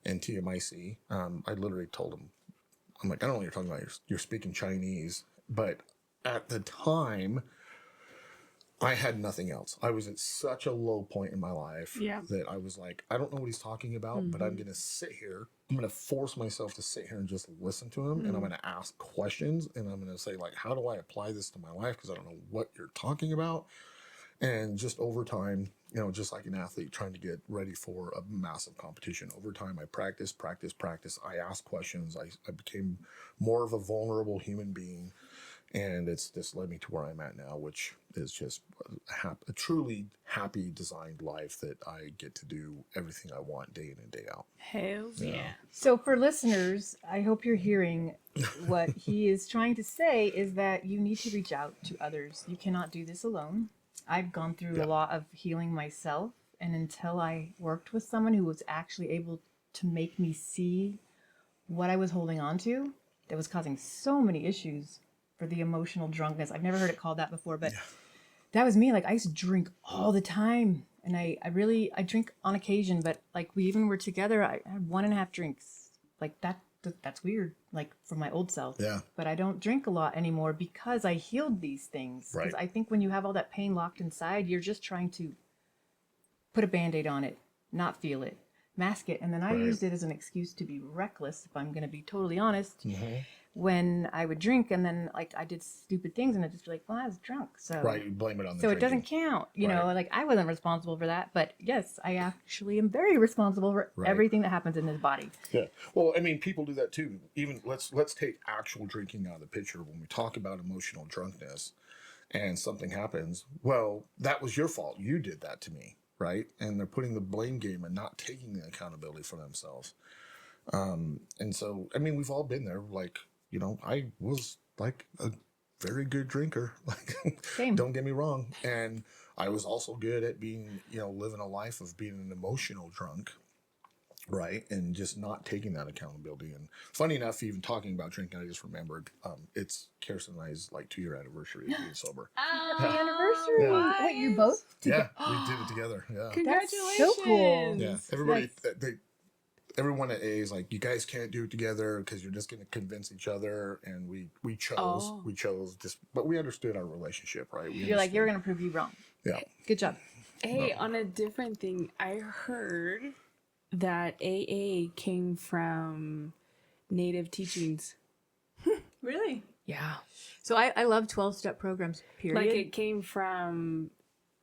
C: and TMIC. I literally told him, I'm like, I don't know what you're talking about. You're speaking Chinese. But at the time, I had nothing else. I was at such a low point in my life that I was like, I don't know what he's talking about, but I'm going to sit here. I'm going to force myself to sit here and just listen to him. And I'm going to ask questions. And I'm going to say, like, how do I apply this to my life? Because I don't know what you're talking about. And just over time, you know, just like an athlete trying to get ready for a massive competition, over time, I practiced. I asked questions. I became more of a vulnerable human being. And this led me to where I'm at now, which is just a truly happy, designed life that I get to do everything I want day in and day out.
B: Hell yeah.
A: So for listeners, I hope you're hearing what he is trying to say is that you need to reach out to others. You cannot do this alone. I've gone through a lot of healing myself, and until I worked with someone who was actually able to make me see what I was holding on to that was causing so many issues for the emotional drunkenness. I've never heard it called that before, but that was me. Like, I used to drink all the time, and I drink on occasion, but like we even were together, I had 1.5 drinks. Like that's weird, like from my old self.
C: Yeah.
A: But I don't drink a lot anymore because I healed these things.
C: Right.
A: Because I think when you have all that pain locked inside, you're just trying to put a Band-Aid on it, not feel it, mask it. And then I used it as an excuse to be reckless, if I'm going to be totally honest, when I would drink, and then like I did stupid things, and I'd just be like, well, I was drunk. So
C: You blame it on the
A: so
C: drinking.
A: it doesn't count, you know, like I wasn't responsible for that, but yes, I actually am very responsible for everything that happens in this body.
C: Yeah. Well, I mean, people do that too. Even let's take actual drinking out of the picture. When we talk about emotional drunkenness and something happens, well, that was your fault. You did that to me, right? And they're putting the blame game and not taking the accountability for themselves. And so, I mean, we've all been there. Like, you know, I was like a very good drinker. Like,
A: Same.
C: don't get me wrong. And I was also good at being, you know, living a life of being an emotional drunk, right? And just not taking that accountability. And funny enough, even talking about drinking, I just remembered it's Kirsten and I's like 2-year anniversary of being sober.
A: Happy anniversary!
B: Yeah.
A: Wait, you both?
C: Yeah, we did it together. Yeah.
B: Congratulations.
A: so cool.
C: Yeah. Everybody, everyone at A is like, you guys can't do it together because you're just going to convince each other. And we chose just, but we understood our relationship, right?
A: You're like, you're going to prove you wrong.
C: Yeah.
A: Good job.
B: Hey, on a different thing, I heard that AA came from native teachings.
A: Really? Yeah. So I love 12-step programs, period.
B: Like it came from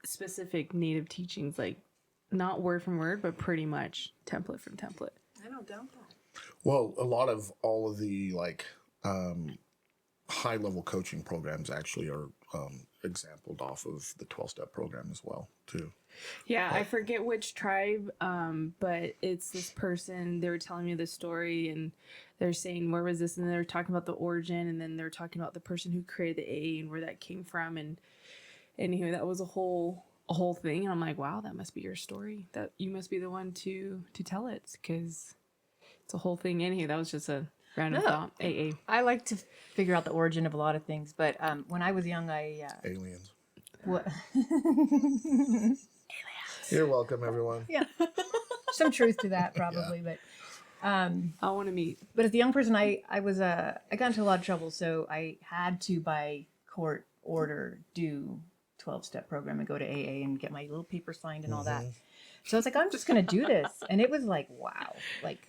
B: specific native teachings, like not word from word, but pretty much template from template.
A: I don't doubt that.
C: Well, a lot of all of the like high level coaching programs actually are exampled off of the 12-step program as well, too.
B: Yeah, I forget which tribe, but it's this person. They were telling me the story, and they're saying, where was this? And they're talking about the origin, and then they're talking about the person who created the AA and where that came from. And anyway, that was a whole thing. And I'm like, wow, that must be your story. That you must be the one to tell it, because it's a whole thing. Anyway, that was just a random thought. AA.
A: I like to figure out the origin of a lot of things, but when I was young,
C: Aliens.
A: What?
C: You're welcome, everyone.
A: Yeah. Some truth to that, probably, but
B: I want to meet.
A: But as a young person, I got into a lot of trouble, so I had to, by court order, do 12-step program and go to AA and get my little paper signed and all that. So I was like, I'm just gonna do this, and it was like, wow, like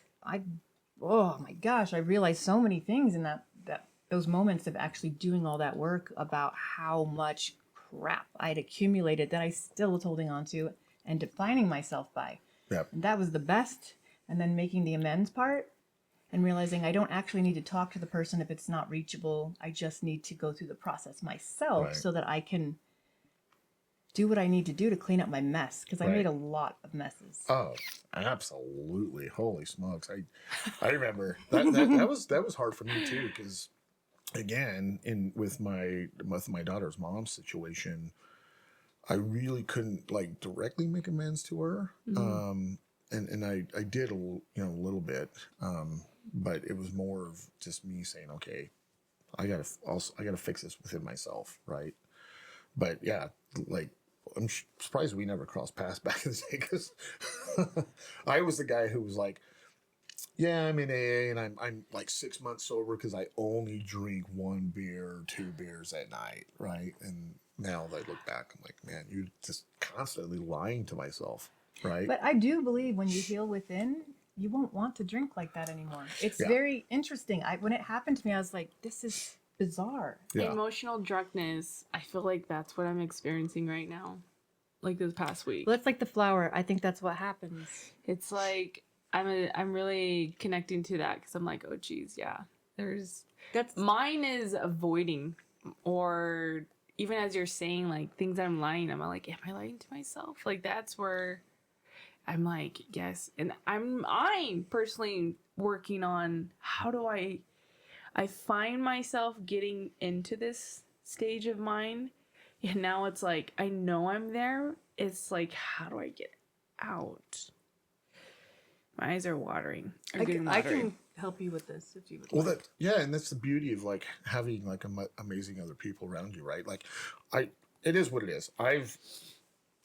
A: oh my gosh, I realized so many things in that those moments of actually doing all that work about how much crap I'd accumulated that I still was holding on to and defining myself by.
C: Yep.
A: And that was the best. And then making the amends part and realizing I don't actually need to talk to the person if it's not reachable. I just need to go through the process myself so that I can do what I need to do to clean up my mess, because I made a lot of messes.
C: Oh, absolutely. Holy smokes. I remember that was hard for me too, because again, with my daughter's mom's situation, I really couldn't like directly make amends to her. And I did a little bit, but it was more of just me saying, okay, I gotta fix this within myself, right? But yeah, like I'm surprised we never crossed paths back in the day, because I was the guy who was like, Yeah, I'm in AA and I'm like 6 months sober because I only drink 1 beer or 2 beers at night, right? And now that I look back, I'm like, man, you're just constantly lying to myself, right?
A: But I do believe when you heal within, you won't want to drink like that anymore. It's
C: Yeah.
A: very interesting. When it happened to me, I was like, this is bizarre.
C: Yeah.
B: Emotional drunkenness. I feel like that's what I'm experiencing right now. Like this past week.
A: Well, it's like the flower. I think that's what happens.
B: It's like I'm really connecting to that because I'm like, oh geez, yeah. Mine is avoiding, or even as you're saying like things I'm lying. I'm like, am I lying to myself? Like that's where I'm like, yes. And I'm personally working on how do I find myself getting into this stage of mine. And now it's like, I know I'm there. It's like, how do I get out? My eyes are watering.
A: I can help you with this if you would
C: Well,
A: like.
C: and that's the beauty of like having like amazing other people around you, right? Like, it is what it is. I've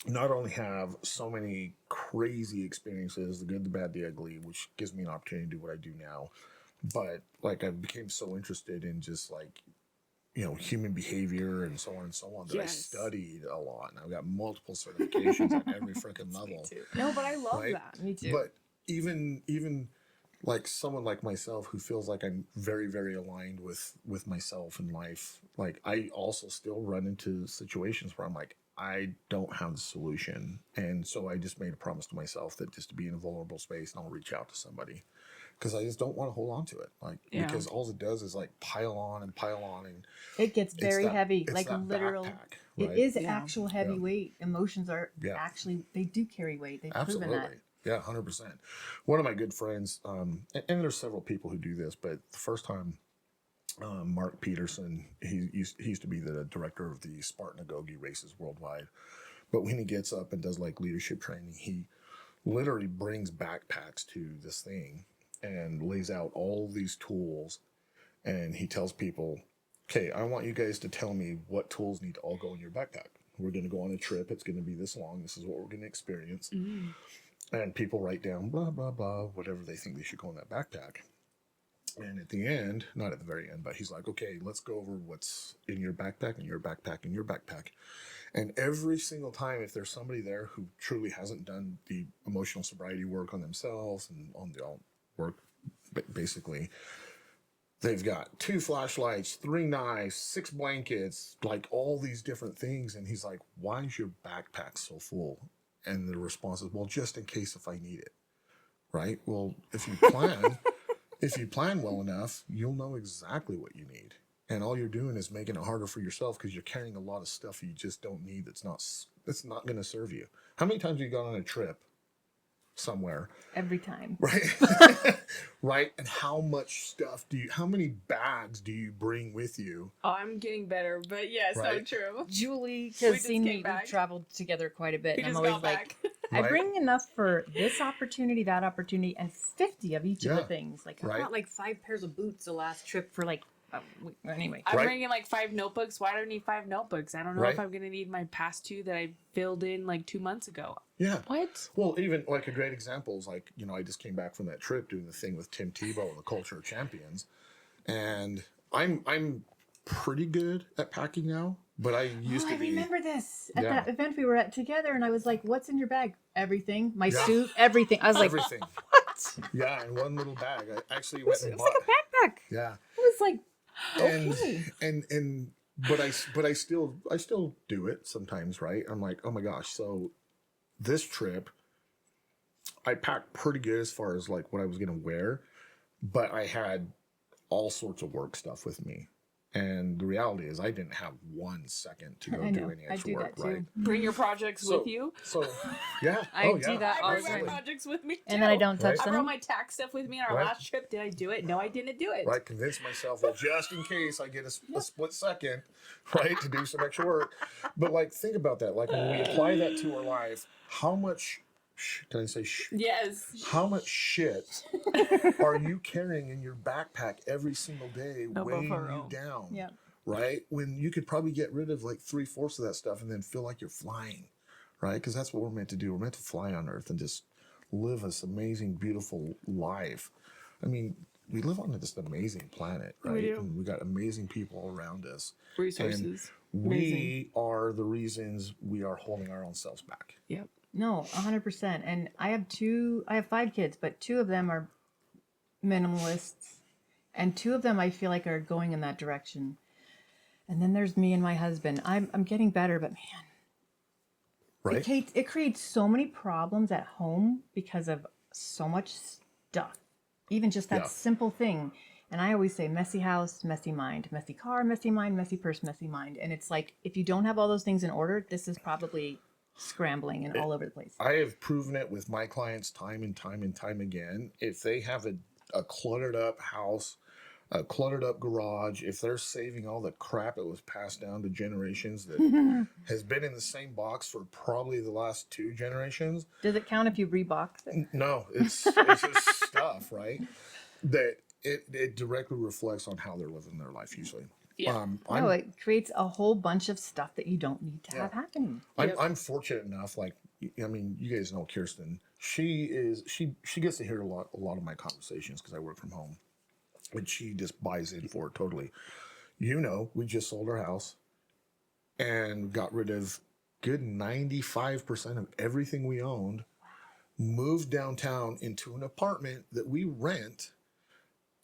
C: not only have so many crazy experiences, the good, the bad, the ugly, which gives me an opportunity to do what I do now, but like I became so interested in just like, human behavior and so on and so on that I studied a lot, and I've got multiple certifications at every freaking level.
B: No, but I love
C: Right?
B: that.
A: Me too.
C: But even like someone like myself who feels like I'm very, very aligned with myself in life, like I also still run into situations where I'm like, I don't have the solution. And so I just made a promise to myself that just to be in a vulnerable space and I'll reach out to somebody. Because I just don't want to hold on to it. Like, because all it does is like pile on and
A: it gets very heavy,
C: it's
A: like
C: that
A: literal.
C: backpack,
A: It
C: right?
A: is actual heavy weight. Emotions are
C: Yeah.
A: actually, they do carry weight. They've proven that.
C: Yeah, 100%. One of my good friends, and there's several people who do this, but the first time, Mark Peterson, he used to be the director of the Spartan Agoge races worldwide. But when he gets up and does like leadership training, he literally brings backpacks to this thing and lays out all these tools. And he tells people, okay, I want you guys to tell me what tools need to all go in your backpack. We're going to go on a trip. It's going to be this long. This is what we're going to experience. Mm. And people write down blah, blah, blah, whatever they think they should go in that backpack. And at the end, not at the very end, but he's like, okay, let's go over what's in your backpack and your backpack and your backpack. And every single time, if there's somebody there who truly hasn't done the emotional sobriety work on themselves and on the all work, basically, they've got 2 flashlights, 3 knives, 6 blankets, like all these different things. And he's like, why is your backpack so full? And the response is, well, just in case if I need it, right? Well, if you plan, if you plan well enough, you'll know exactly what you need. And all you're doing is making it harder for yourself because you're carrying a lot of stuff you just don't need that's not going to serve you. How many times have you gone on a trip somewhere?
A: Every time.
C: Right. Right. And how many bags do you bring with you?
B: Oh, I'm getting better, but yes, so true.
A: Julie has seen me. We've traveled together quite a bit. And I'm always like, I bring enough for this opportunity, that opportunity, and 50 of each of the things. Like I bought like 5 pairs of boots the last trip for like, anyway.
B: I'm bringing like 5 notebooks. Why do I need 5 notebooks? I don't know if I'm going to need my past 2 that I filled in like 2 months ago.
C: Yeah.
B: What?
C: Well, even like a great example is like, I just came back from that trip doing the thing with Tim Tebow, the Culture of Champions. And I'm pretty good at packing now, but I used to be.
A: I remember this at that event we were at together, and I was like, what's in your bag? Everything. My suit, everything. I was like,
C: everything.
A: What?
C: Yeah, in one little bag. I actually went and
A: it
C: bought.
A: was like a backpack.
C: Yeah.
A: It was like, okay.
C: But I still do it sometimes, right? I'm like, oh my gosh. So this trip, I packed pretty good as far as like what I was going to wear, but I had all sorts of work stuff with me. And the reality is I didn't have 1 second to go do any extra work, right?
B: Bring your projects with you.
C: So, yeah.
A: I do that all
B: I
A: the
B: bring
A: time.
B: my projects with me too.
A: And then I don't touch
B: I
A: them.
B: brought my tax stuff with me on our last trip. Did I do it? No, I didn't do it.
C: Right, convince myself, well, just in case I get a split second, right, to do some extra work. But like, think about that. Like when we apply that to our life, how much, can I say
B: Yes.
C: How much shit are you carrying in your backpack every single day, weighing you down?
A: Yeah.
C: Right? When you could probably get rid of like 3/4 of that stuff and then feel like you're flying, right? Because that's what we're meant to do. We're meant to fly on Earth and just live this amazing, beautiful life. I mean, we live on this amazing planet, right?
B: We do.
C: And we got amazing people around us.
B: Resources.
C: And we are the reasons we are holding our own selves back.
B: Yep.
A: No, 100%. And I have 5 kids, but 2 of them are minimalists. And 2 of them I feel like are going in that direction. And then there's me and my husband. I'm getting better, but man,
C: Right?
A: it creates so many problems at home because of so much stuff. Even just that
C: Yeah.
A: simple thing. And I always say messy house, messy mind, messy car, messy mind, messy purse, messy mind. And it's like, if you don't have all those things in order, this is probably scrambling and all over the place.
C: I have proven it with my clients time and time and time again. If they have a cluttered up house, a cluttered up garage, if they're saving all the crap that was passed down to generations that has been in the same box for probably the last 2 generations.
A: Does it count if you rebox it?
C: No, it's just stuff, right? That it directly reflects on how they're living their life usually.
B: Yeah.
A: No, it creates a whole bunch of stuff that you don't need to have happening.
C: I'm fortunate enough, like, I mean, you guys know Kirsten. She gets to hear a lot of my conversations because I work from home, and she just buys in for it totally. You know, we just sold our house and got rid of good 95% of everything we owned, moved downtown into an apartment that we rent,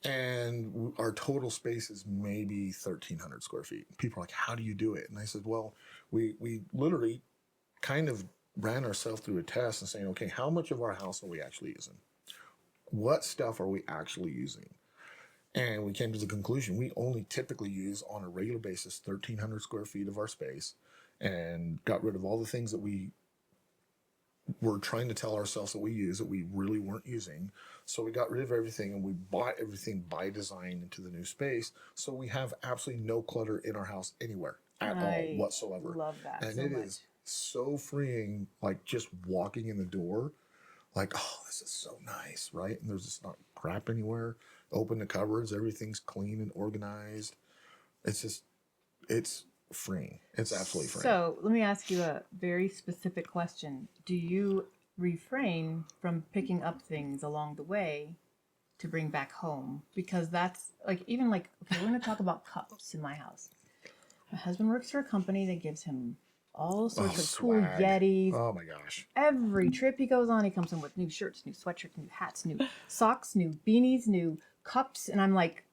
C: and our total space is maybe 1,300 square feet. People are like, how do you do it? And I said, well, we literally kind of ran ourselves through a test and saying, okay, how much of our house are we actually using? What stuff are we actually using? And we came to the conclusion we only typically use on a regular basis 1,300 square feet of our space, and got rid of all the things that we were trying to tell ourselves that we use that we really weren't using. So we got rid of everything, and we bought everything by design into the new space. So we have absolutely no clutter in our house anywhere at all whatsoever.
A: Love that
C: And
A: so
C: it
A: much.
C: is so freeing, like just walking in the door, like, oh, this is so nice, right? And there's just not crap anywhere. Open the cupboards, everything's clean and organized. It's freeing. It's absolutely freeing.
A: So let me ask you a very specific question. Do you refrain from picking up things along the way to bring back home? Because that's like, even like, okay, we're going to talk about cups in my house. My husband works for a company that gives him all sorts of cool
C: swag.
A: Yetis.
C: Oh my gosh.
A: Every trip he goes on, he comes in with new shirts, new sweatshirts, new hats, new socks, new beanies, new cups. And I'm like,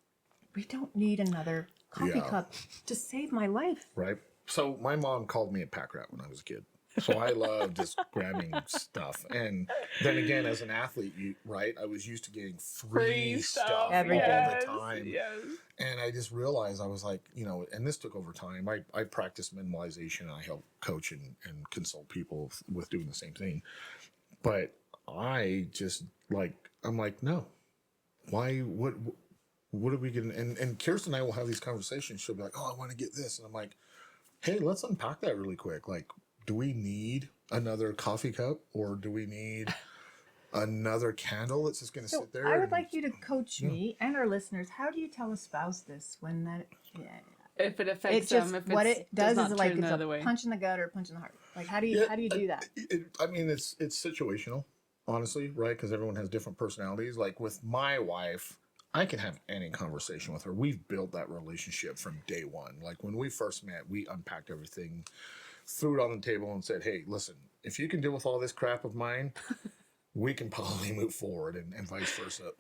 A: we don't need another coffee cup to save my life.
C: Right. So my mom called me a pack rat when I was a kid. So I love just grabbing stuff. And then again, as an athlete, I was used to getting free stuff all the time.
B: Yes.
C: And I just realized I was like, and this took over time. I practice minimalization, and I help coach and consult people with doing the same thing. But I just I'm like, no, why, what are we getting? And Kirsten and I will have these conversations. She'll be like, oh, I want to get this. And I'm like, hey, let's unpack that really quick. Like, do we need another coffee cup, or do we need another candle that's just going to sit there?
A: I would like you to coach me and our listeners. How do you tell a spouse this when that?
B: If it affects
A: It just
B: them, if
A: what
B: it's,
A: it does
B: not
A: is like
B: turn
A: it's
B: the other
A: a
B: way.
A: punch in the gut or a punch in the heart. Like how do you do that?
C: I mean, it's situational, honestly, right? Because everyone has different personalities. Like with my wife, I can have any conversation with her. We've built that relationship from day one. Like when we first met, we unpacked everything, threw it on the table, and said, hey, listen, if you can deal with all this crap of mine, we can probably move forward, and vice versa.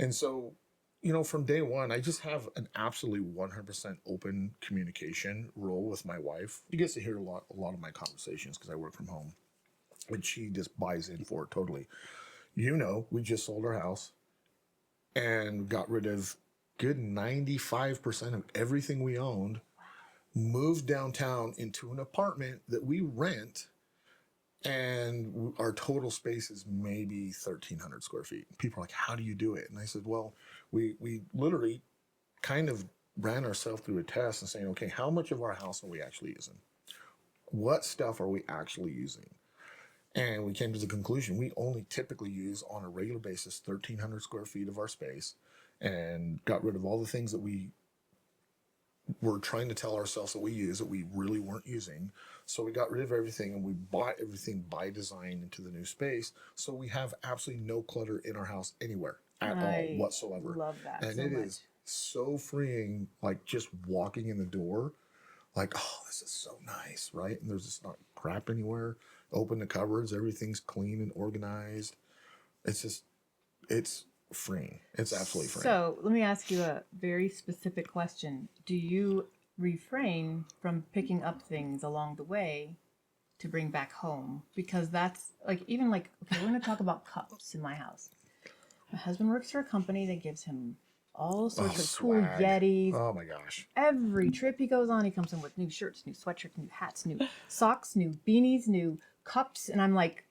C: And so, from day one, I just have an absolutely 100% open communication role with my wife. She gets to hear a lot of my conversations because I work from home, and she just buys in for it totally. We just sold our house and got rid of good 95% of everything we owned, moved downtown into an apartment that we rent, and our total space is maybe 1,300 square feet. People are like, how do you do it? And I said, well, we literally kind of ran ourselves through a test and saying, okay, how much of our house are we actually using? What stuff are we actually using? And we came to the conclusion we only typically use on a regular basis 1,300 square feet of our space, and got rid of all the things that we were trying to tell ourselves that we use that we really weren't using. So we got rid of everything, and we bought everything by design into the new space. So we have absolutely no clutter in our house anywhere at all whatsoever.
A: Love that
C: And
A: so
C: it
A: much.
C: is so freeing, like just walking in the door, like, oh, this is so nice, right? And there's just not crap anywhere. Open the cupboards, everything's clean and organized. It's freeing. It's absolutely freeing.
A: So let me ask you a very specific question. Do you refrain from picking up things along the way to bring back home? Because that's like, even like, okay, we're going to talk about cups in my house. My husband works for a company that gives him all sorts of cool
C: swag.
A: Yetis.
C: Oh my gosh.
A: Every trip he goes on, he comes in with new shirts, new sweatshirts, new hats, new socks, new beanies, new cups. And I'm like,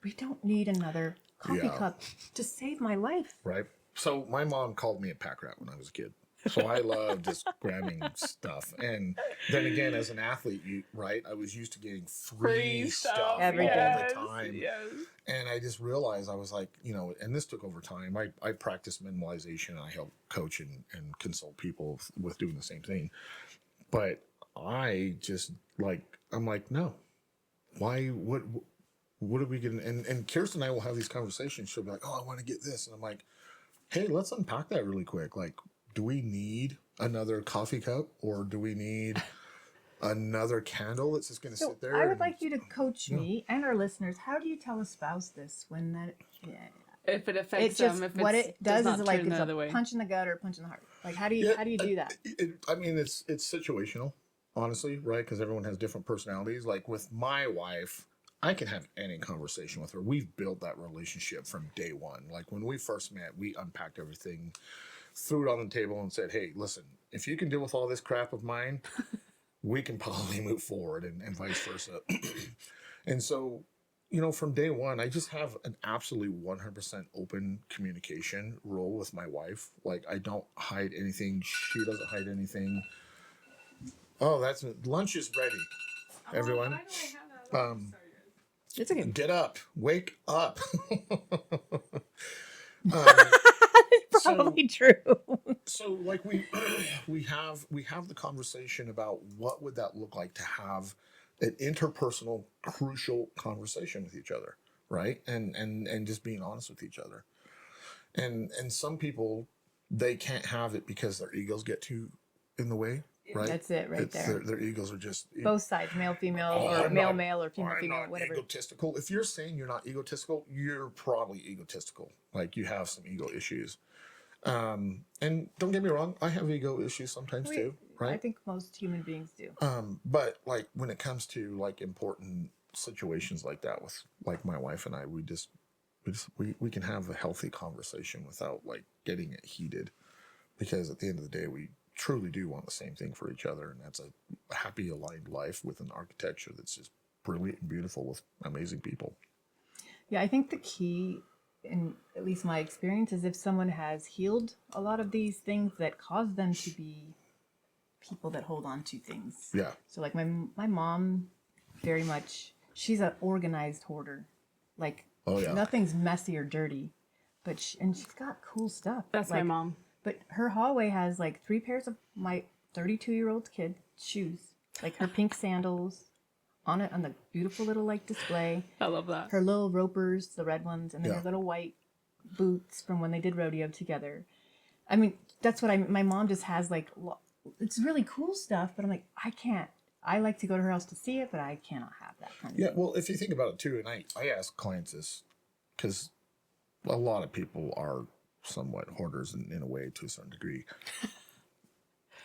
A: we don't need another coffee cup to save my life.
C: Right. So my mom called me a pack rat when I was a kid. So I loved just grabbing stuff. And then again, as an athlete, I was used to getting free stuff all the time.
B: Yes.
C: And I just realized, I was like, and this took over time. I practiced minimalization, and I help coach and consult people with doing the same thing. But I just I'm like, no, why, what are we getting? And Kirsten and I will have these conversations. She'll be like, oh, I want to get this. And I'm like, hey, let's unpack that really quick. Like, do we need another coffee cup, or do we need another candle that's just going to sit there?
A: I would like you to coach me and our listeners. How do you tell a spouse this when that? Yeah,
B: if it affects
A: just,
B: them, if
A: what it does is like it's
B: a
A: a punch in the gut or a punch in the heart. Like, how do you do that?
C: It's situational, honestly, right? Because everyone has different personalities. Like with my wife, I can have any conversation with her. We've built that relationship from day one. Like when we first met, we unpacked everything, threw it on the table, and said, hey, listen, if you can deal with all this crap of mine, we can probably move forward, and vice versa. And so, from day one, I just have an absolutely 100% open communication rule with my wife. Like, I don't hide anything. She doesn't hide anything. Oh, lunch is ready, everyone.
A: It's okay.
C: Get up. Wake up.
A: Probably true.
C: So like we have the conversation about what would that look like to have an interpersonal crucial conversation with each other, right? And just being honest with each other. And some people, they can't have it because their egos get too in the way, right?
A: That's it right there.
C: Their egos are just
A: both sides, male, female, or male or female, female, whatever.
C: Egotistical. If you're saying you're not egotistical, you're probably egotistical. Like you have some ego issues. And don't get me wrong, I have ego issues sometimes too, right?
A: I think most human beings do.
C: But like when it comes to like important situations like that with like my wife and I, we can have a healthy conversation without like getting it heated, because at the end of the day, we truly do want the same thing for each other, and that's a happy, aligned life with an architecture that's just brilliant and beautiful with amazing people.
A: Yeah, I think the key, in at least my experience, is if someone has healed a lot of these things that cause them to be people that hold on to things.
C: Yeah.
A: So like my mom, very much, she's an organized hoarder. Like, nothing's messy or dirty, but she's got cool stuff.
B: That's
A: like,
B: my mom.
A: But her hallway has like 3 pairs of my 32-year-old kid shoes, like her pink sandals on the beautiful little like display.
B: I love that.
A: Her little ropers, the red ones, and then her little white boots from when they did rodeo together. I mean, that's what my mom just has like, it's really cool stuff, but I'm like, I can't. I like to go to her house to see it, but I cannot have that kind of thing.
C: Well, if you think about it too, and I ask clients this, because a lot of people are somewhat hoarders in a way to a certain degree.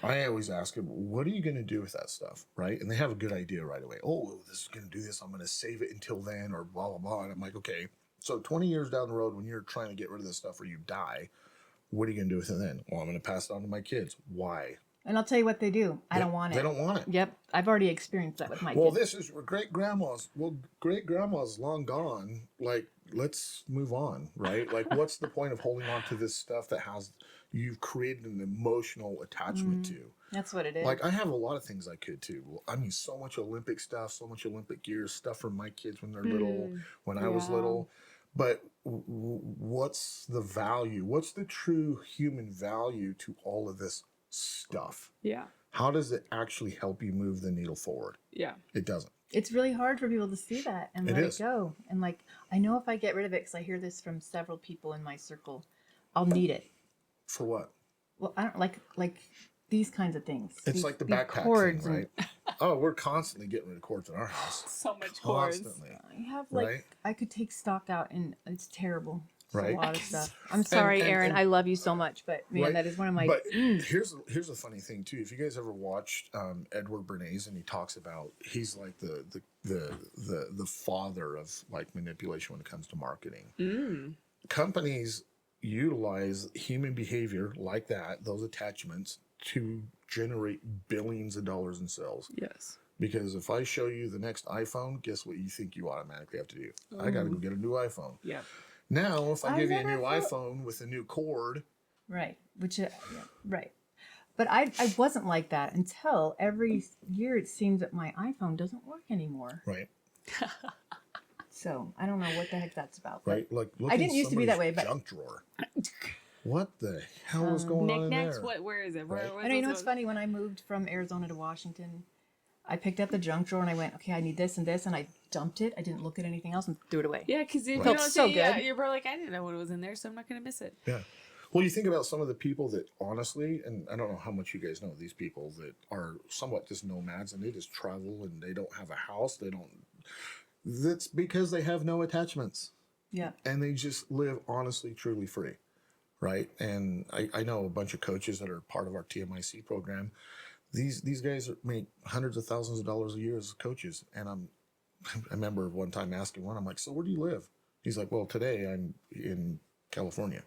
C: I always ask them, what are you going to do with that stuff, right? And they have a good idea right away. Oh, this is going to do this. I'm going to save it until then, or blah, blah, blah. And I'm like, okay, so 20 years down the road, when you're trying to get rid of this stuff or you die, what are you going to do with it then? Well, I'm going to pass it on to my kids. Why?
A: And I'll tell you what they do. I don't want it.
C: They don't want it.
A: Yep. I've already experienced that with my kids.
C: Well, this is great-grandma's. Well, great-grandma's long gone. Like, let's move on, right? Like, what's the point of holding on to this stuff that you've created an emotional attachment to?
A: That's what it is.
C: Like, I have a lot of things I could too. I mean, so much Olympic stuff, so much Olympic gear, stuff from my kids when they're little, when I was little. But what's the value? What's the true human value to all of this stuff?
B: Yeah.
C: How does it actually help you move the needle forward?
B: Yeah.
C: It doesn't.
A: It's really hard for people to see that and let it go. And like, I know if I get rid of it, because I hear this from several people in my circle, I'll need it.
C: For what?
A: Well, I don't like these kinds of things.
C: It's
A: These-
C: like the
A: these
C: backpack
A: cords
C: thing, right? Oh, we're constantly getting rid of cords in our house.
B: So much cords.
C: Constantly.
A: I have like
C: Right?
A: I could take stock out, and it's terrible. It's
C: Right.
A: a lot of stuff. I'm sorry,
C: and-
A: Aaron. I love you so much, but man,
C: Right.
A: that is one of my.
C: But here's a funny thing too. If you guys ever watched Edward Bernays, and he talks about, he's like the father of like manipulation when it comes to marketing. Companies utilize human behavior like that, those attachments, to generate billions of dollars in sales.
B: Yes.
C: Because if I show you the next iPhone, guess what you think you automatically have to do? I got to go get a new iPhone.
B: Yeah.
C: Now, if I
A: I
C: give you a
A: never
C: new
A: thought-
C: iPhone with a new cord,
A: Right. Which, right. But I wasn't like that until every year it seems that my iPhone doesn't work anymore.
C: right?
A: So I don't know what the heck that's about. but-
C: Right? Like, look
A: I
C: in
A: didn't used to be that
C: somebody's
A: way, but-
C: junk drawer. What the hell is going on in
B: Knickknacks.
C: there?
B: Where is it?
C: Right.
A: I know, you know what's funny? When I moved from Arizona to Washington, I picked up the junk drawer and I went, okay, I need this, and I dumped it. I didn't look at anything else and threw it away.
B: Yeah, because if
C: Right.
B: you don't
A: So
B: say, yeah,
A: good.
B: you're probably like, I didn't know what was in there, so I'm not gonna miss it.
C: Yeah. Well, you think about some of the people that honestly, and I don't know how much you guys know, these people that are somewhat just nomads and they just travel and they don't have a house. That's because they have no attachments
A: Yeah.
C: and they just live honestly, truly free. Right. And I know a bunch of coaches that are part of our TMIC program. These guys make hundreds of thousands of dollars a year as coaches. And I remember one time asking one, I'm like, so where do you live? He's like, well, today I'm in California.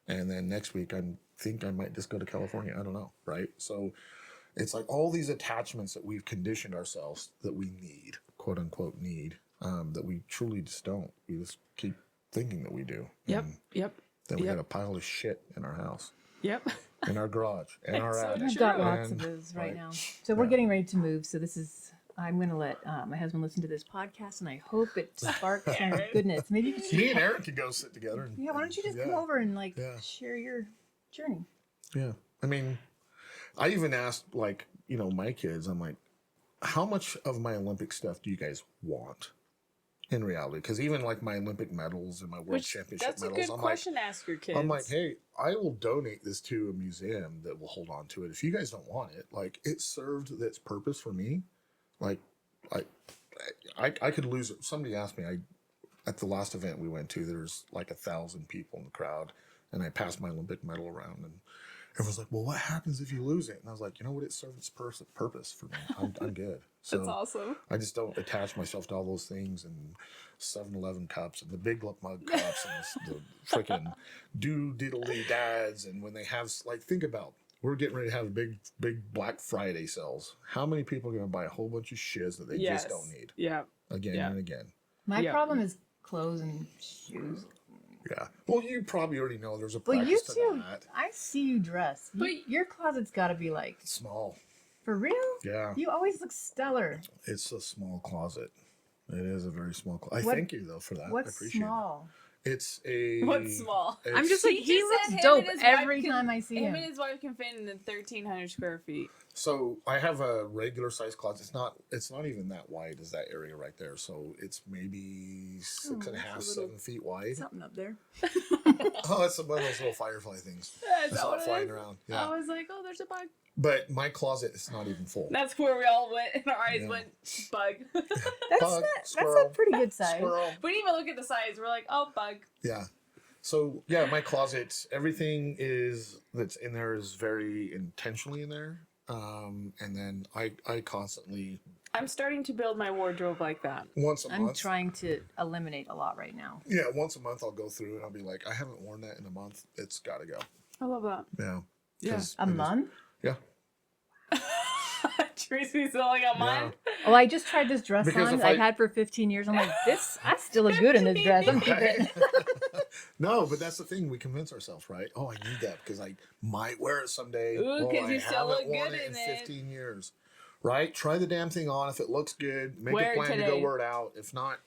C: And then next week, I think I might just go to California. I don't know. Right. So it's like all these attachments that we've conditioned ourselves that we need, quote unquote, that we truly just don't. We just keep thinking that we do.
B: Yep.
C: And
B: Yep.
C: then we
B: Yep.
C: got a pile of shit in our house,
B: Yep.
C: in our garage, in our
B: So
C: attic.
A: I've got
B: Sure.
A: lots of
C: And-
A: those right
C: right.
A: now. So we're
C: Yeah.
A: getting ready to move. So I'm going to let my husband listen to this podcast, and I hope it sparks some goodness. Maybe you can
C: Me and Aaron could go sit together. And,
A: yeah, why don't you just
C: yeah,
A: come over and like
C: Yeah.
A: share your journey?
C: Yeah. I mean, I even asked, like, my kids, I'm like, how much of my Olympic stuff do you guys want in reality? Because even like my Olympic medals and my world championship
B: That's a
C: medals,
B: good
C: I'm
B: question to ask your kids.
C: I'm like, hey, I will donate this to a museum that will hold on to it. If you guys don't want it, like, it served its purpose for me. Like, I could lose it. Somebody asked me, at the last event we went to, there was like 1,000 people in the crowd, and I passed my Olympic medal around, and everyone's like, well, what happens if you lose it? And I was like, you know what? It served its purpose for me. I'm good. So
B: That's awesome.
C: I just don't attach myself to all those things and 7-Eleven cups and the big mug cups and the freaking diddly dads. And when they have, like, think about, we're getting ready to have big Black Friday sales. How many people are going to buy a whole bunch of shiz that they
B: Yes.
C: just don't need
B: Yeah.
C: again
B: Yeah.
C: and again?
A: My
B: Yeah.
A: problem is clothes and shoes.
C: Yeah. Well, you probably already know there's a
A: Well,
C: practice
A: you
C: to
A: too.
C: that.
A: I see you dress.
B: But-
A: Your closet's got to be like
C: Small.
A: for real.
C: Yeah.
A: You always look stellar.
C: It's a small closet. It is a very small closet. I
A: What-
C: thank you, though, for that. I
A: What's
C: appreciate
A: small?
C: it. It's a...
B: What's small?
C: it's-
A: I'm just like, he
B: just
A: looks
B: said him
A: dope
B: and his
A: every
B: wife can-
A: time I see
B: Him
A: him.
B: and his wife can fit in the 1,300 square feet.
C: So I have a regular size closet. It's not even that wide as that area right there. So it's maybe 6.5, 7 feet wide.
A: Something up there.
C: Oh, it's one of those little firefly things.
B: That's
C: It's
B: what
C: not
B: it
C: flying
B: is.
C: around.
B: I
C: Yeah.
B: was like, oh, there's a bug.
C: But my closet is not even full.
B: That's where we all went, and our eyes
C: Yeah.
B: went, bug.
C: Bug,
A: That's
C: squirrel,
A: a pretty good size.
C: Squirrel.
B: We didn't even look at the size. We're like, oh, bug.
C: Yeah. So yeah, my closet, everything that's in there is very intentionally in there. And then I constantly,
B: I'm starting to build my wardrobe like that.
C: once a
A: I'm
C: month.
A: trying to eliminate a lot right now.
C: Yeah, once a month I'll go through and I'll be like, I haven't worn that in a month. It's got to go.
B: I love that.
C: Yeah.
B: Yeah.
C: 'Cause
A: A
C: it is-
A: month?
C: Yeah.
B: Tracy's only got mine.
A: Oh, I just tried this dress
C: Because
A: on
C: if
A: that I've
C: I-
A: had for 15 years. I'm like, I still look good in this dress. I'm keeping it.
C: No, but that's the thing. We convince ourselves, right? Oh, I need that because I might wear it someday.
B: Ooh, 'cause
C: I
B: you still
C: haven't
B: look
C: worn
B: good
C: it
B: in
C: in
B: it.
C: 15 years. Right? Try the damn thing on. If it looks good, make
B: Wear
C: a
B: it
C: plan to go
B: today.
C: wear it out. If not,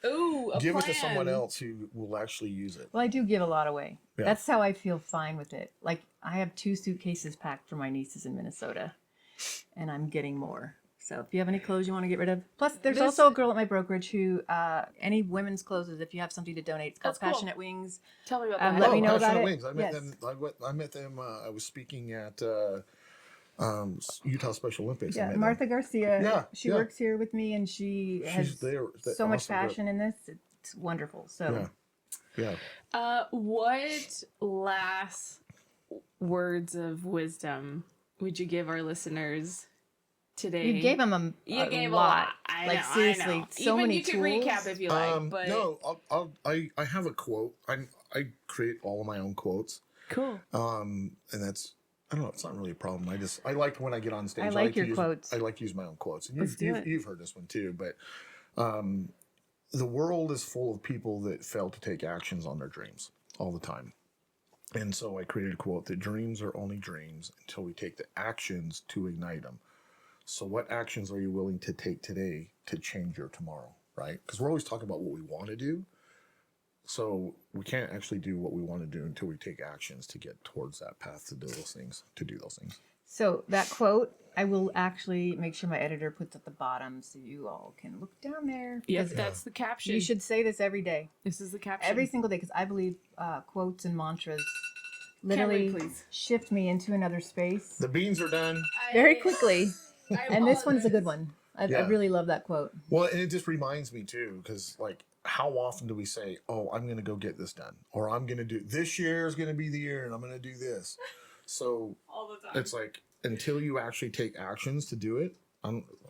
B: Ooh, a
C: give
B: plan.
C: it to someone else who will actually use it.
A: Well, I do give a lot away.
C: Yeah.
A: That's how I feel fine with it. Like, I have 2 suitcases packed for my nieces in Minnesota, and I'm getting more. So if you have any clothes you want to get rid of. Plus, there's
B: This-
A: also a girl at my brokerage who, any women's clothes, if you have something to donate, it's called
B: That's cool.
A: Passionate Wings.
B: Tell me about
A: Um,
B: that.
A: let me know about
C: Passionate
A: it.
C: Wings. I met
A: Yes.
C: them. I met them. I was speaking at Utah Special Olympics. I
A: Yeah,
C: met
A: Martha
C: them.
A: Garcia.
C: Yeah,
A: She
C: yeah.
A: works here with me, and she has
C: there.
A: so much
C: Awesome girl.
A: passion in this. It's wonderful. So
C: Yeah. Yeah.
B: What last words of wisdom would you give our listeners today?
A: you gave them
B: You
A: a
B: gave
A: lot.
B: I
A: Like
B: know,
A: seriously,
B: I know.
A: so
B: Even
A: many
B: you
A: tools.
B: can recap if you like, but
C: No, I have a quote. I create all of my own quotes.
B: cool.
C: And that's, I don't know, it's not really a problem. I like when I get on stage.
A: I like your
C: to use,
A: quotes.
C: I like to use my own quotes. And
B: Let's do it.
C: you've heard this one too, but the world is full of people that fail to take actions on their dreams all the time. And so I created a quote that dreams are only dreams until we take the actions to ignite them. So what actions are you willing to take today to change your tomorrow, right? Because we're always talking about what we want to do. So we can't actually do what we want to do until we take actions to get towards that path to do those things,
A: So that quote, I will actually make sure my editor puts at the bottom so you all can look down there.
B: Yep,
A: Because
B: that's the caption.
A: you should say this every day,
B: This is the caption.
A: every single day, because I believe quotes and mantras
B: Can't
A: literally
B: wait, please.
A: shift me into another space
C: The beans are done.
A: very quickly.
B: I
A: And this one's a
B: apologize.
A: good one. I
C: Yeah.
A: really love that quote.
C: Well, and it just reminds me too, because like, how often do we say, "Oh, I'm going to go get this done," or "I'm going to do this year is going to be the year, and I'm going to do this." So
B: All the time.
C: it's like until you actually take actions to do it,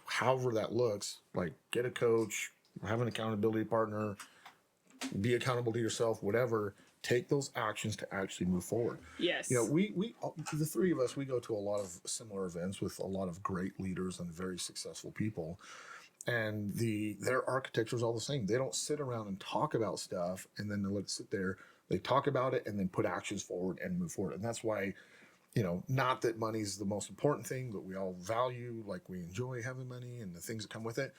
C: however that looks, like get a coach, have an accountability partner, be accountable to yourself, whatever. Take those actions to actually move forward.
B: Yes.
C: You know, we the three of us, we go to a lot of similar events with a lot of great leaders and very successful people. And their architecture is all the same. They don't sit around and talk about stuff and then they let it sit there. They talk about it and then put actions forward and move forward. And that's why, you know, not that money's the most important thing, but we all value, like we enjoy having money and the things that come with it.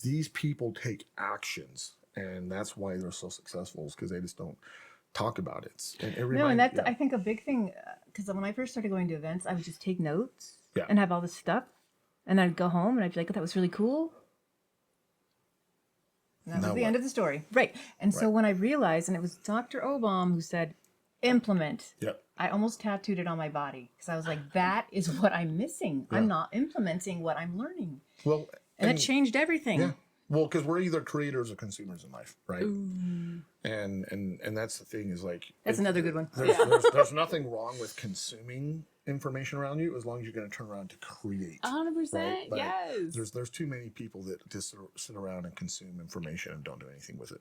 C: These people take actions, and that's why they're so successful, is because they just don't talk about it. And
A: No, and that's, I think, a big thing, because when I first started going to events, I would just take notes
C: Yeah.
A: and have all this stuff. And I'd go home and I'd be like, oh, that was really cool. And that
C: Now
A: was the
C: what?
A: end of the story. Right. And so
C: Right.
A: when I realized, and it was Dr. Obam who said, implement.
C: Yep.
A: I almost tattooed it on my body because I was like, that is what I'm missing. I'm
C: Yeah.
A: not implementing what I'm learning.
C: Well,
A: And it changed everything.
C: Yeah. Well, because we're either creators or consumers in life, right? And that's the thing, is like
A: That's another good one.
C: there's nothing wrong with consuming information around you as long as you're going to turn around to create.
B: 100%.
C: Right? But
B: Yes.
C: There's too many people that just sit around and consume information and don't do anything with it.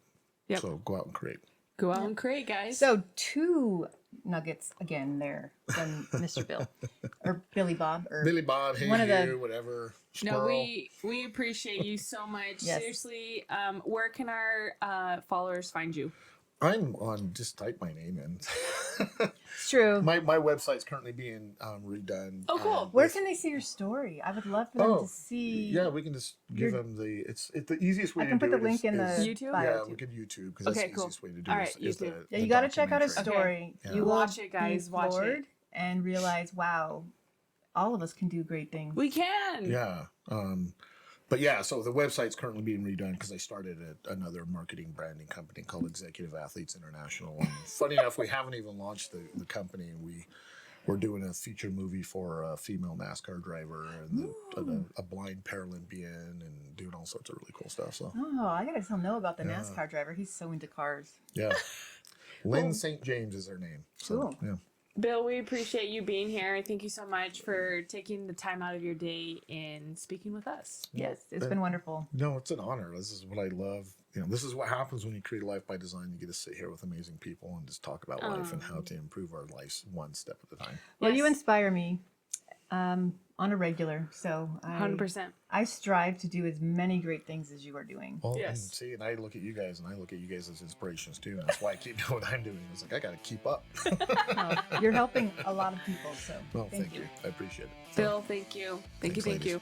B: Yep.
C: So go out and create.
B: Go out and create, guys.
A: So 2 nuggets again there from Mr. Bill or Billy Bob or
C: Billy Bob, hey
A: one of the-
C: you, whatever.
B: no,
C: Squirrel.
B: we appreciate you so much.
A: Yes.
B: Seriously, where can our followers find you?
C: I'm on. Just type my name in.
A: It's true.
C: my website's currently being redone.
B: Oh, cool.
A: Where can they see your story? I would love for them to see.
C: Yeah, we can just give
A: Your-
C: them the. It's the easiest way
A: I
C: to
A: can
C: do
A: put the
C: it
A: link in the
B: YouTube?
A: bio
C: Yeah,
A: too.
C: we could YouTube, because that's
B: Okay,
C: the
B: cool.
C: easiest way to do
B: All
C: it.
B: right,
C: is
B: YouTube.
C: the-
A: Yeah,
C: the
A: you got to check out his
C: documentary.
A: story.
C: Yeah.
A: You will
B: Watch it, guys.
A: be
B: Watch it.
A: floored and realize, wow, all of us can do great things.
B: We can.
C: Yeah. But yeah, so the website's currently being redone because I started another marketing branding company called Executive Athletes International. And funny enough, we haven't even launched the company. We're doing a feature movie for a female NASCAR driver and a blind Paralympian, and doing all sorts of really cool stuff. So
A: Oh, I got to tell Noah about the NASCAR driver. He's so into cars.
C: yeah. Lynn St. James is her name. So,
A: Cool.
C: yeah.
B: Bill, we appreciate you being here. Thank you so much for taking the time out of your day and speaking with us.
A: Yes, it's been wonderful.
C: No, it's an honor. This is what I love. You know, this is what happens when you create a life by design. You get to sit here with amazing people and just talk about life and how to improve our lives one step at a time.
A: Well, you
B: Yes.
A: inspire me on a regular. So
B: 100%.
A: I strive to do as many great things as you are doing.
C: Well,
B: Yes.
C: and see, and I look at you guys, and I look at you guys as inspirations too. And that's why I keep doing what I'm doing. It's like I got to keep up.
A: You're helping a lot of people. So
C: Well,
A: thank you.
C: I appreciate it.
B: Bill, thank you. Thank
C: Thanks,
B: you. Thank
C: ladies.
B: you.